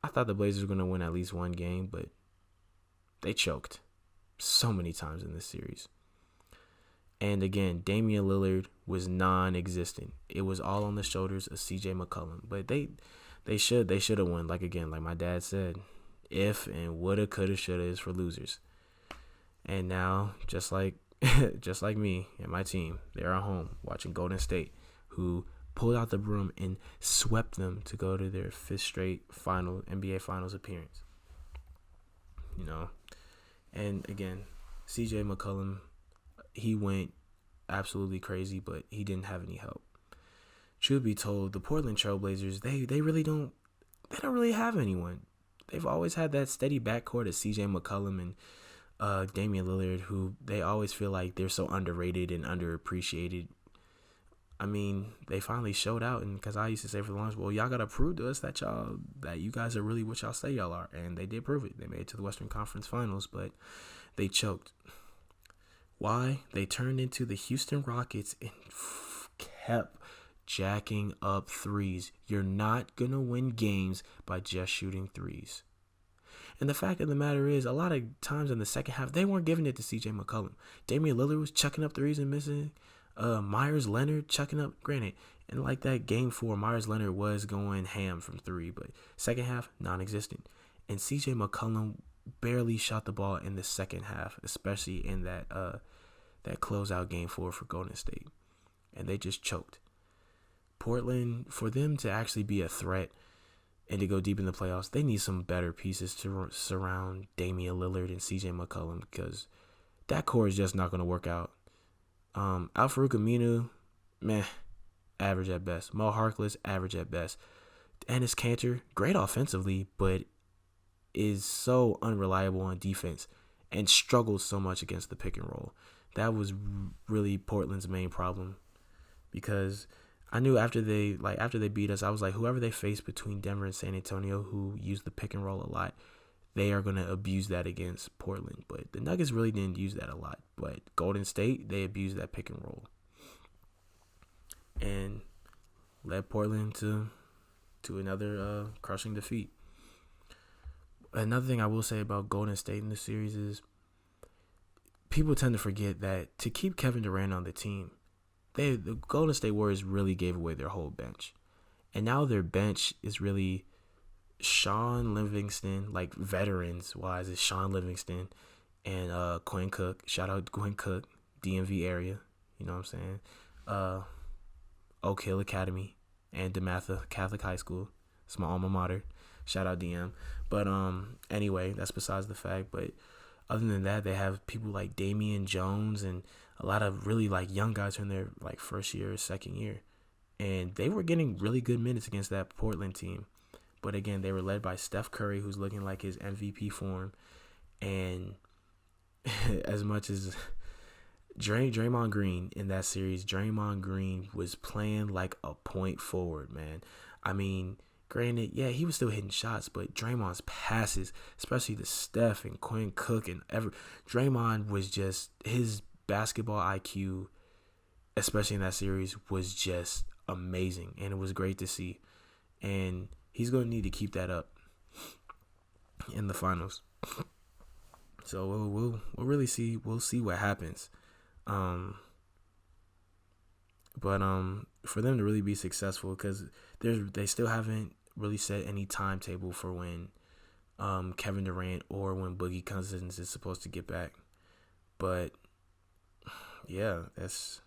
Speaker 1: I thought the Blazers were going to win at least one game, but they choked so many times in this series. And again, Damian Lillard was non-existent. It was all on the shoulders of CJ McCollum. But they should have won. Like my dad said, if and woulda, coulda, shoulda is for losers. And now, just like me and my team, they're at home watching Golden State, who pulled out the broom and swept them to go to their 5th straight NBA Finals appearance. You know, and again, CJ McCollum, he went absolutely crazy, but he didn't have any help. Truth be told, the Portland Trail Blazers, they don't really have anyone. They've always had that steady backcourt of CJ McCollum and Damian Lillard, who they always feel like they're so underrated and underappreciated. I mean, they finally showed out, and because I used to say for the longest, well, y'all gotta prove to us that you guys are really what y'all say y'all are, and they did prove it. They made it to the Western Conference Finals, but they choked. Why? They turned into the Houston Rockets and kept jacking up threes. You're not gonna win games by just shooting threes. And the fact of the matter is, a lot of times in the second half, they weren't giving it to CJ McCollum. Damian Lillard was chucking up threes and missing. Myers Leonard chucking up. Granted, and like that game 4, Myers Leonard was going ham from 3, but second half, non-existent. And CJ McCollum barely shot the ball in the second half, especially in that closeout game 4 for Golden State. And they just choked. Portland, for them to actually be a threat and to go deep in the playoffs, they need some better pieces to surround Damian Lillard and CJ McCollum, because that core is just not going to work out. Al-Farouq Aminu, average at best. Mo Harkless, average at best. Enes Kanter, great offensively, but is so unreliable on defense and struggles so much against the pick and roll. That was really Portland's main problem, because I knew after they beat us, I was like, whoever they face between Denver and San Antonio, who use the pick and roll a lot, they are going to abuse that against Portland. But the Nuggets really didn't use that a lot. But Golden State, they abused that pick and roll and led Portland to another crushing defeat. Another thing I will say about Golden State in this series is people tend to forget that to keep Kevin Durant on the team, the Golden State Warriors really gave away their whole bench. And now their bench is really Sean Livingston, like veterans wise, is Sean Livingston and Quinn Cook. Shout out Quinn Cook, DMV area. You know what I'm saying? Oak Hill Academy and DeMatha Catholic High School. It's my alma mater. Shout out DM. But anyway, that's besides the fact. But other than that, they have people like Damian Jones and a lot of really like young guys in their like first year, second year. And they were getting really good minutes against that Portland team. But again, they were led by Steph Curry, who's looking like his MVP form. And as much as Draymond Green in that series, Draymond Green was playing like a point forward, man. I mean, granted, yeah, he was still hitting shots, but Draymond's passes, especially to Steph and Quinn Cook Draymond was just, his basketball IQ, especially in that series, was just amazing, and it was great to see. And he's going to need to keep that up in the finals. So we'll really see. We'll see what happens. But for them to really be successful, because they still haven't really set any timetable for when Kevin Durant or when Boogie Cousins is supposed to get back. But yeah, that's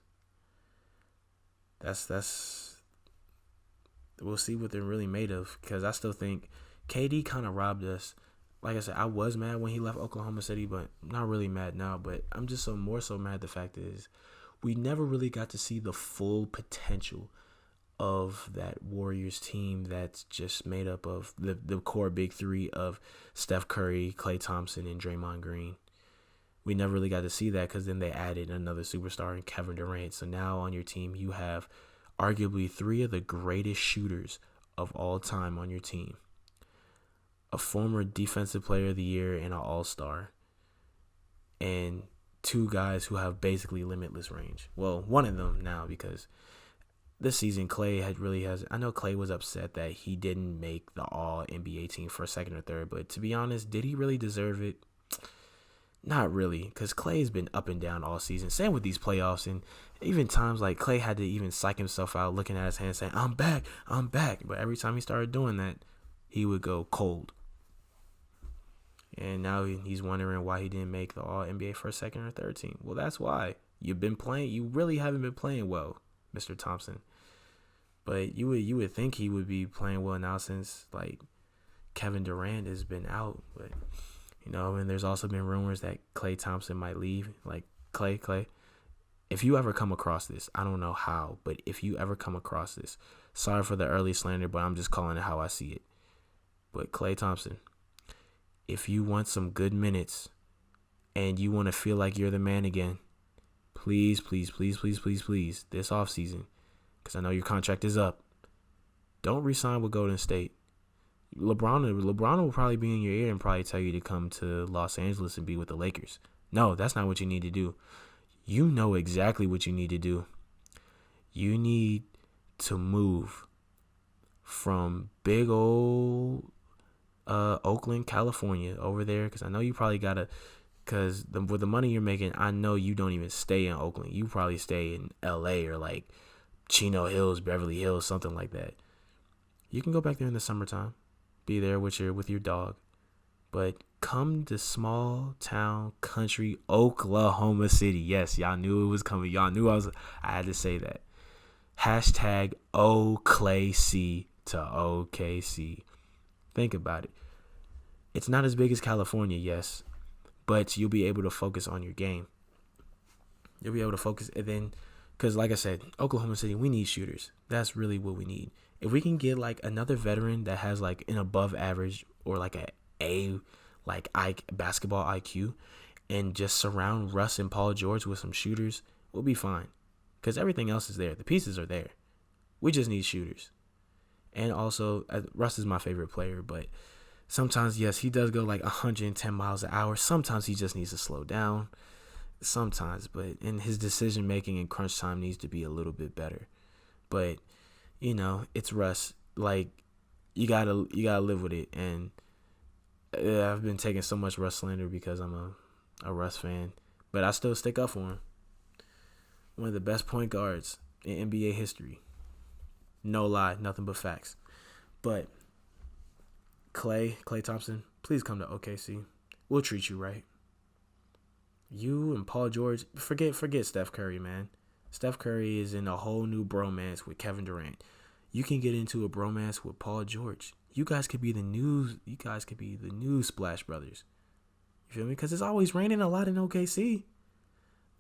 Speaker 1: we'll see what they're really made of, because I still think KD kind of robbed us. Like I said, I was mad when he left Oklahoma City, but not really mad now. But I'm just more so mad. The fact is, we never really got to see the full potential of that Warriors team that's just made up of the core big three of Steph Curry, Klay Thompson, and Draymond Green. We never really got to see that, because then they added another superstar in Kevin Durant. So now on your team, you have arguably three of the greatest shooters of all time on your team. A former Defensive Player of the Year and an All-Star. And two guys who have basically limitless range. Well, one of them now, because this season Klay I know Klay was upset that he didn't make the All-NBA team for second or third, but to be honest, did he really deserve it? Not really, because Klay's been up and down all season. Same with these playoffs, and even times like Klay had to even psych himself out looking at his hand saying, I'm back. But every time he started doing that, he would go cold. And now he's wondering why he didn't make the All-NBA first, second, or third team. Well, that's why. You really haven't been playing well, Mr. Thompson. But you would think he would be playing well now, since like Kevin Durant has been out. But and there's also been rumors that Klay Thompson might leave. Like Klay, if you ever come across this, I don't know how, but if you ever come across this, sorry for the early slander, but I'm just calling it how I see it. But Klay Thompson, if you want some good minutes and you want to feel like you're the man again, please, this offseason, because I know your contract is up, don't re-sign with Golden State. LeBron will probably be in your ear and probably tell you to come to Los Angeles and be with the Lakers. No, that's not what you need to do. You know exactly what you need to do. You need to move from big old Oakland, California over there, because I know you probably gotta, because with the money you're making, I know you don't even stay in Oakland. You probably stay in LA or like Chino Hills, Beverly Hills, something like that. You can go back there in the summertime, be there with your dog, but come to small town country Oklahoma City. Yes, y'all knew it was coming. Y'all knew I had to say that. Hashtag OClayC to OKC. Think about it. It's not as big as California, yes, but you'll be able to focus on your game. You'll be able to focus, and then, because like I said, Oklahoma City, we need shooters. That's really what we need. If we can get like another veteran that has like an above average or like basketball IQ, and just surround Russ and Paul George with some shooters, we'll be fine. Because everything else is there. The pieces are there. We just need shooters. And also, Russ is my favorite player, but sometimes, yes, he does go like 110 miles an hour. Sometimes he just needs to slow down. Sometimes, but in his decision making in crunch time needs to be a little bit better. But it's Russ. Like, you gotta live with it. And I've been taking so much Russ slander because I'm a Russ fan. but I still stick up for him. One of the best point guards in NBA history. No lie, nothing but facts. But Klay Thompson, please come to OKC. We'll treat you right. You and Paul George, forget Steph Curry, man. Steph Curry is in a whole new bromance with Kevin Durant. You can get into a bromance with Paul George. You guys could be the new Splash Brothers. You feel me? Because it's always raining a lot in OKC.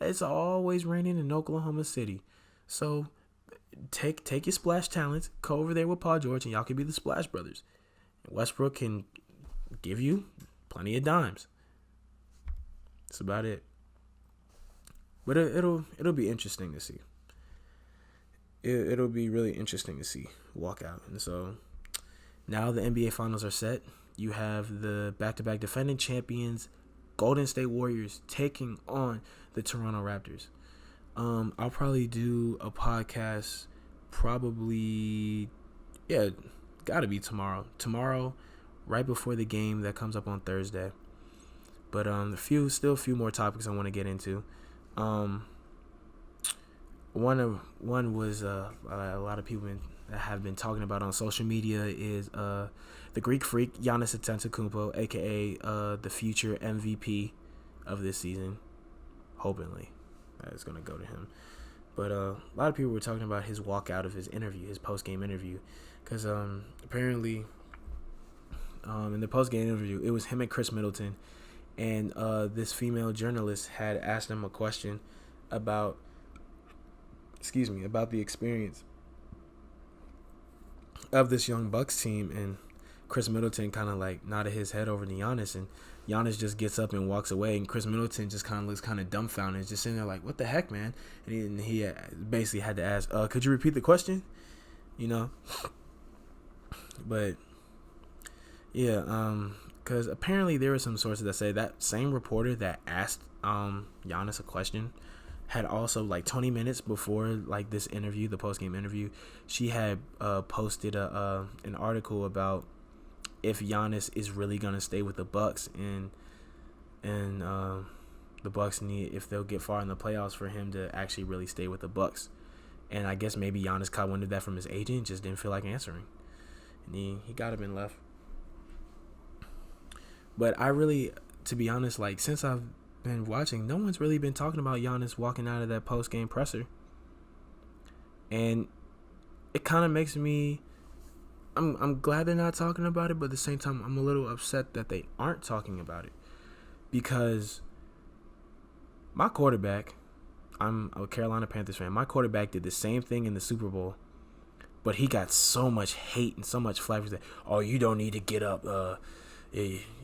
Speaker 1: It's always raining in Oklahoma City. So take your splash talents, go over there with Paul George, and y'all can be the Splash Brothers. Westbrook can give you plenty of dimes. That's about it. But it'll be interesting to see. It'll be really interesting to see walk out. And so now the NBA Finals are set. You have the back-to-back defending champions, Golden State Warriors, taking on the Toronto Raptors. I'll probably do a podcast gotta be tomorrow. Tomorrow, right before the game that comes up on Thursday. But a few more topics I want to get into. One was a lot of people have been talking about on social media is the Greek Freak Giannis Antetokounmpo, aka the future MVP of this season. Hopefully, that is gonna go to him. But a lot of people were talking about his walkout of his interview, his post-game interview, because apparently in the post-game interview it was him and Chris Middleton, and this female journalist had asked him a question about the experience of this young Bucks team, and Chris Middleton kind of like nodded his head over to Giannis, and Giannis just gets up and walks away, and Chris Middleton just kind of looks kind of dumbfounded, just sitting there like, what the heck, man? And he basically had to ask, could you repeat the question? You know? But yeah, because apparently there were some sources that say that same reporter that asked Giannis a question had also, like 20 minutes before like this interview, the post-game interview, she had posted an article about if Giannis is really gonna stay with the Bucks, and the Bucks need, if they'll get far in the playoffs, for him to actually really stay with the Bucks. And I guess maybe Giannis caught wind of that from his agent, just didn't feel like answering, and he got him and left. But I really, to be honest, like since I've been watching, no one's really been talking about Giannis walking out of that post-game presser, and it kind of makes me. I'm glad they're not talking about it, but at the same time, I'm a little upset that they aren't talking about it, because my quarterback, I'm a Carolina Panthers fan. My quarterback did the same thing in the Super Bowl, but he got so much hate and so much flack that, you don't need to get up,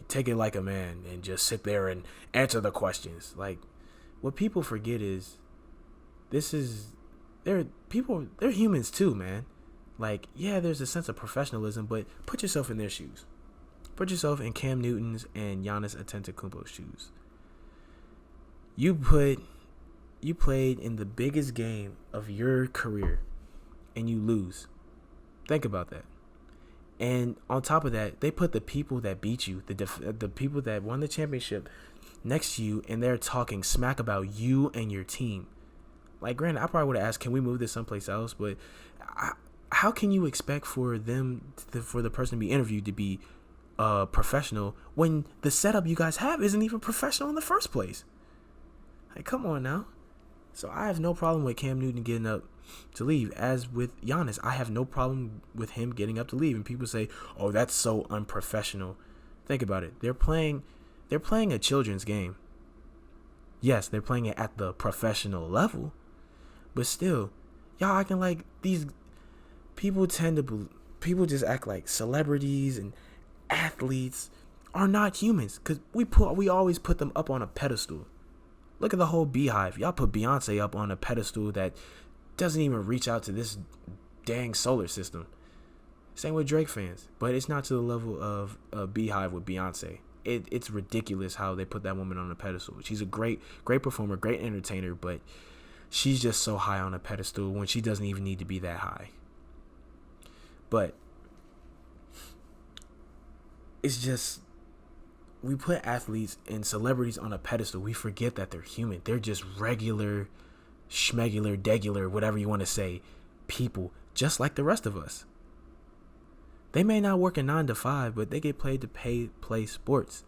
Speaker 1: take it like a man and just sit there and answer the questions. Like, what people forget is they're humans too, man. Like, yeah, there's a sense of professionalism, but put yourself in their shoes. Put yourself in Cam Newton's and Giannis Antetokounmpo's shoes. You played in the biggest game of your career and you lose. Think about that. And on top of that, they put the people that beat you, the people that won the championship, next to you, and they're talking smack about you and your team. Like, granted, I probably would have asked, can we move this someplace else? But how can you expect for the person to be interviewed to be professional when the setup you guys have isn't even professional in the first place? Like, come on now. So I have no problem with Cam Newton getting up to leave. As with Giannis, I have no problem with him getting up to leave. And people say, "Oh, that's so unprofessional." Think about it. They're playing a children's game. Yes, they're playing it at the professional level, but still, y'all acting like these people people just act like celebrities and athletes are not humans, because we always put them up on a pedestal. Look at the whole Beehive. Y'all put Beyonce up on a pedestal that doesn't even reach out to this dang solar system. Same with Drake fans, but it's not to the level of Beehive with Beyonce. It's ridiculous how they put that woman on a pedestal. She's a great performer, great entertainer, but she's just so high on a pedestal when she doesn't even need to be that high. But it's just, we put athletes and celebrities on a pedestal. We forget that they're human. They're just regular, schmegular, degular, whatever you want to say, people, just like the rest of us. They may not work a 9 to 5, but they get paid to play sports.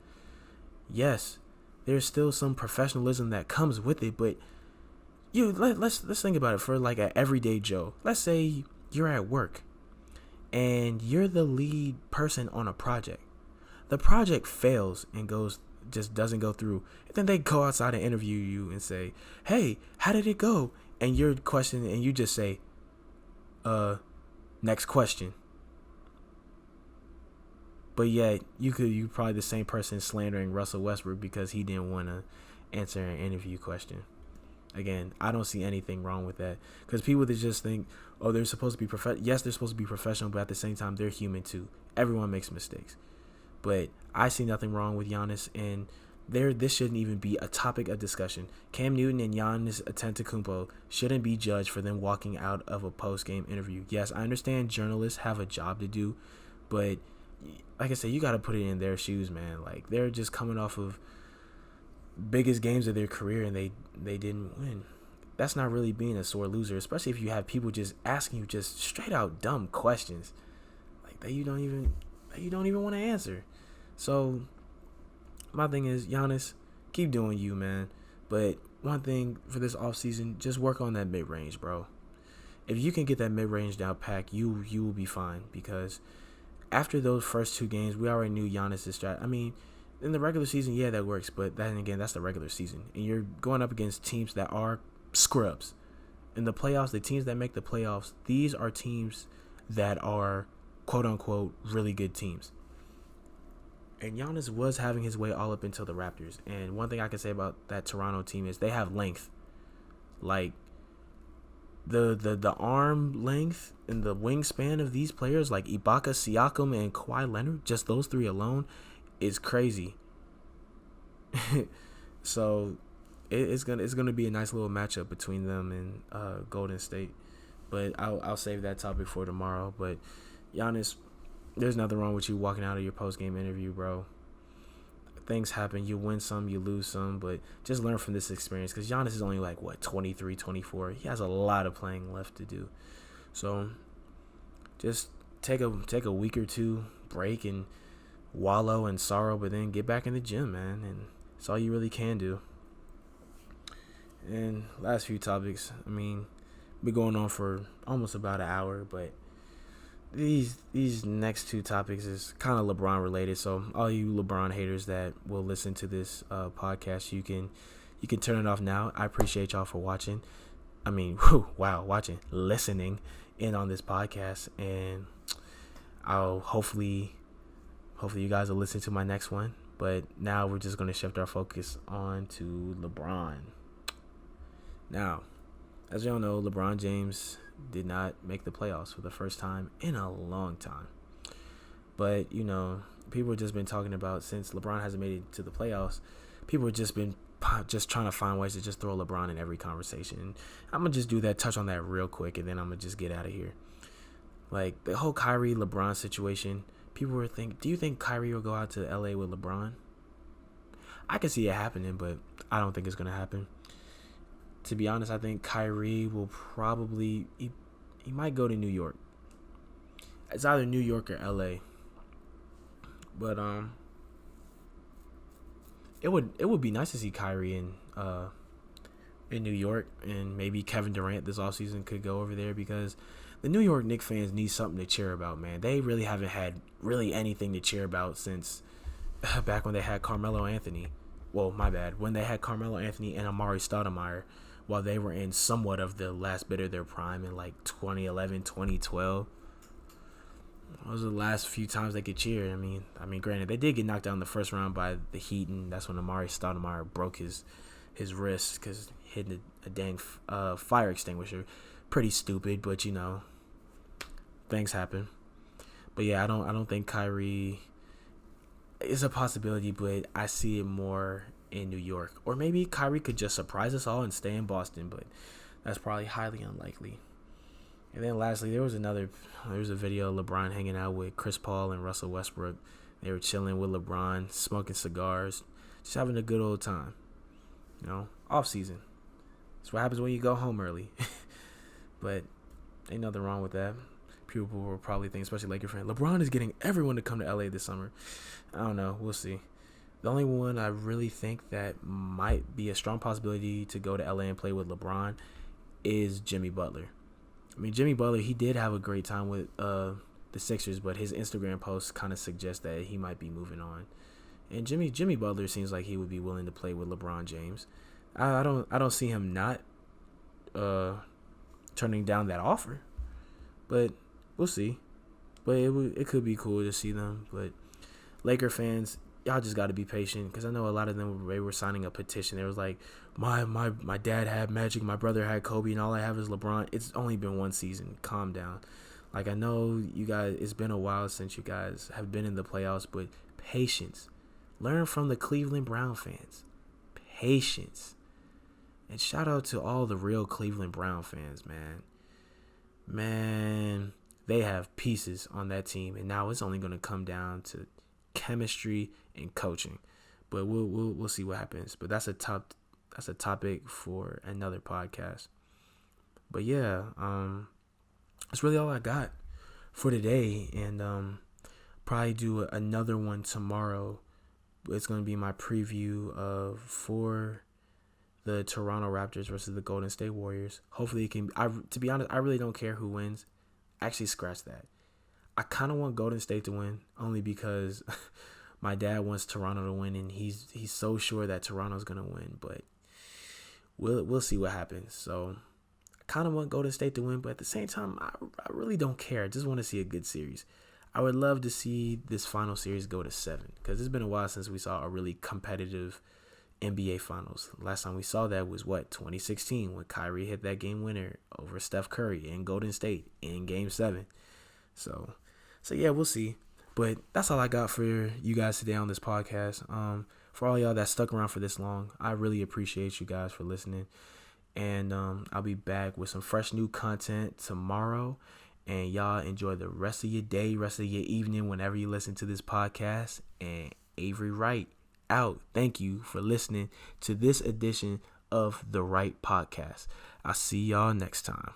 Speaker 1: Yes, there's still some professionalism that comes with it, but let's think about it for like an everyday Joe. Let's say you're at work and you're the lead person on a project. The project fails and just doesn't go through. And then they go outside and interview you and say, "Hey, how did it go?" And you're questioning and you just say, next question." But yet you probably the same person slandering Russell Westbrook because he didn't want to answer an interview question. Again, I don't see anything wrong with that, because people that just think, oh, they're supposed to be yes, they're supposed to be professional, but at the same time, they're human too. Everyone makes mistakes. But I see nothing wrong with Giannis, and this shouldn't even be a topic of discussion. Cam Newton and Giannis Antetokounmpo shouldn't be judged for them walking out of a post-game interview. Yes, I understand journalists have a job to do, but like I said, you got to put it in their shoes, man. Like, they're just coming off of biggest games of their career and they didn't win. That's not really being a sore loser, especially if you have people just asking you just straight out dumb questions like that you don't even want to answer. So my thing is, Giannis, keep doing you, man. But one thing for this offseason, just work on that mid-range, bro. If you can get that mid-range down pack, you will be fine, because after those first two games, we already knew Giannis' strat. I mean, in the regular season, yeah, that works, but then again, that's the regular season, and you're going up against teams that are scrubs. In the playoffs, the teams that make the playoffs, these are teams that are quote-unquote really good teams. And Giannis was having his way all up until the Raptors. And one thing I can say about that Toronto team is they have length. Like, the arm length and the wingspan of these players, like Ibaka, Siakam, and Kawhi Leonard, just those three alone, is crazy. So it's gonna be a nice little matchup between them and Golden State. But I'll save that topic for tomorrow. But Giannis, there's nothing wrong with you walking out of your post-game interview, bro. Things happen. You win some, you lose some, but just learn from this experience, because Giannis is only like, 23, 24. He has a lot of playing left to do. So just take a week or two break and wallow in sorrow, but then get back in the gym, man, and it's all you really can do. And last few topics, I mean, been going on for almost about an hour, but these next two topics is kind of LeBron related. So all you LeBron haters that will listen to this podcast, you can turn it off now. I appreciate y'all for watching. I mean, listening in on this podcast, and I'll hopefully you guys will listen to my next one. But now we're just going to shift our focus on to LeBron. Now, as y'all know, LeBron James did not make the playoffs for the first time in a long time. But, people have just been talking about, since LeBron hasn't made it to the playoffs, people have just been trying to find ways to just throw LeBron in every conversation. I'm going to just do that, touch on that real quick, and then I'm going to just get out of here. Like, the whole Kyrie LeBron situation, people were thinking, do you think Kyrie will go out to LA with LeBron? I can see it happening, but I don't think it's going to happen. To be honest, I think Kyrie will probably he might go to New York. It's either New York or LA. But it would be nice to see Kyrie in New York, and maybe Kevin Durant this offseason could go over there, because the New York Knicks fans need something to cheer about, man. They really haven't had really anything to cheer about since back when they had Carmelo Anthony. Well, my bad. When they had Carmelo Anthony and Amari Stoudemire, while they were in somewhat of the last bit of their prime in like 2011, 2012. Those are the last few times they could cheer. I mean, granted, they did get knocked out in the first round by the Heat, and that's when Amari Stoudemire broke his wrist because hitting a dang fire extinguisher. Pretty stupid, but things happen. But yeah, I don't think Kyrie is a possibility, but I see it more in New York. Or maybe Kyrie could just surprise us all and stay in Boston, but that's probably highly unlikely. And then lastly, there was a video of LeBron hanging out with Chris Paul and Russell Westbrook They were chilling with LeBron, smoking cigars, just having a good old time. Off season. That's what happens when you go home early. But ain't nothing wrong with that. People will probably think, especially Laker fans, LeBron is getting everyone to come to LA this summer. I don't know. We'll see. The only one I really think that might be a strong possibility to go to LA and play with LeBron is Jimmy Butler. I mean, Jimmy Butler, he did have a great time with the Sixers, but his Instagram posts kind of suggest that he might be moving on. And Jimmy Butler seems like he would be willing to play with LeBron James. I don't see him not turning down that offer, but we'll see. But it could be cool to see them. But Laker fans, y'all just got to be patient, because I know a lot of them, they were signing a petition. They was like, my dad had Magic, my brother had Kobe, and all I have is LeBron. It's only been one season. Calm down. Like, I know you guys, it's been a while since you guys have been in the playoffs, but patience. Learn from the Cleveland Brown fans. Patience. And shout out to all the real Cleveland Brown fans, man. Man, they have pieces on that team, and now it's only going to come down to chemistry and coaching. But we'll see what happens. But that's a topic for another podcast. But yeah, that's really all I got for today, and probably do another one tomorrow. It's going to be my preview for the Toronto Raptors versus the Golden State Warriors. Hopefully it can. To be honest, I really don't care who wins. Actually, scratch that. I kind of want Golden State to win, only because my dad wants Toronto to win, and he's so sure that Toronto's gonna win. But we'll see what happens. So I kind of want Golden State to win, but at the same time, I really don't care. I just want to see a good series. I would love to see this final series go to 7, because it's been a while since we saw a really competitive NBA Finals. Last time we saw that was 2016, when Kyrie hit that game winner over Steph Curry in Golden State in Game 7. So yeah, we'll see. But that's all I got for you guys today on this podcast. For all y'all that stuck around for this long, I really appreciate you guys for listening. And I'll be back with some fresh new content tomorrow. And y'all enjoy the rest of your day, rest of your evening, whenever you listen to this podcast. And Avery Wright out. Thank you for listening to this edition of The Right Podcast. I'll see y'all next time.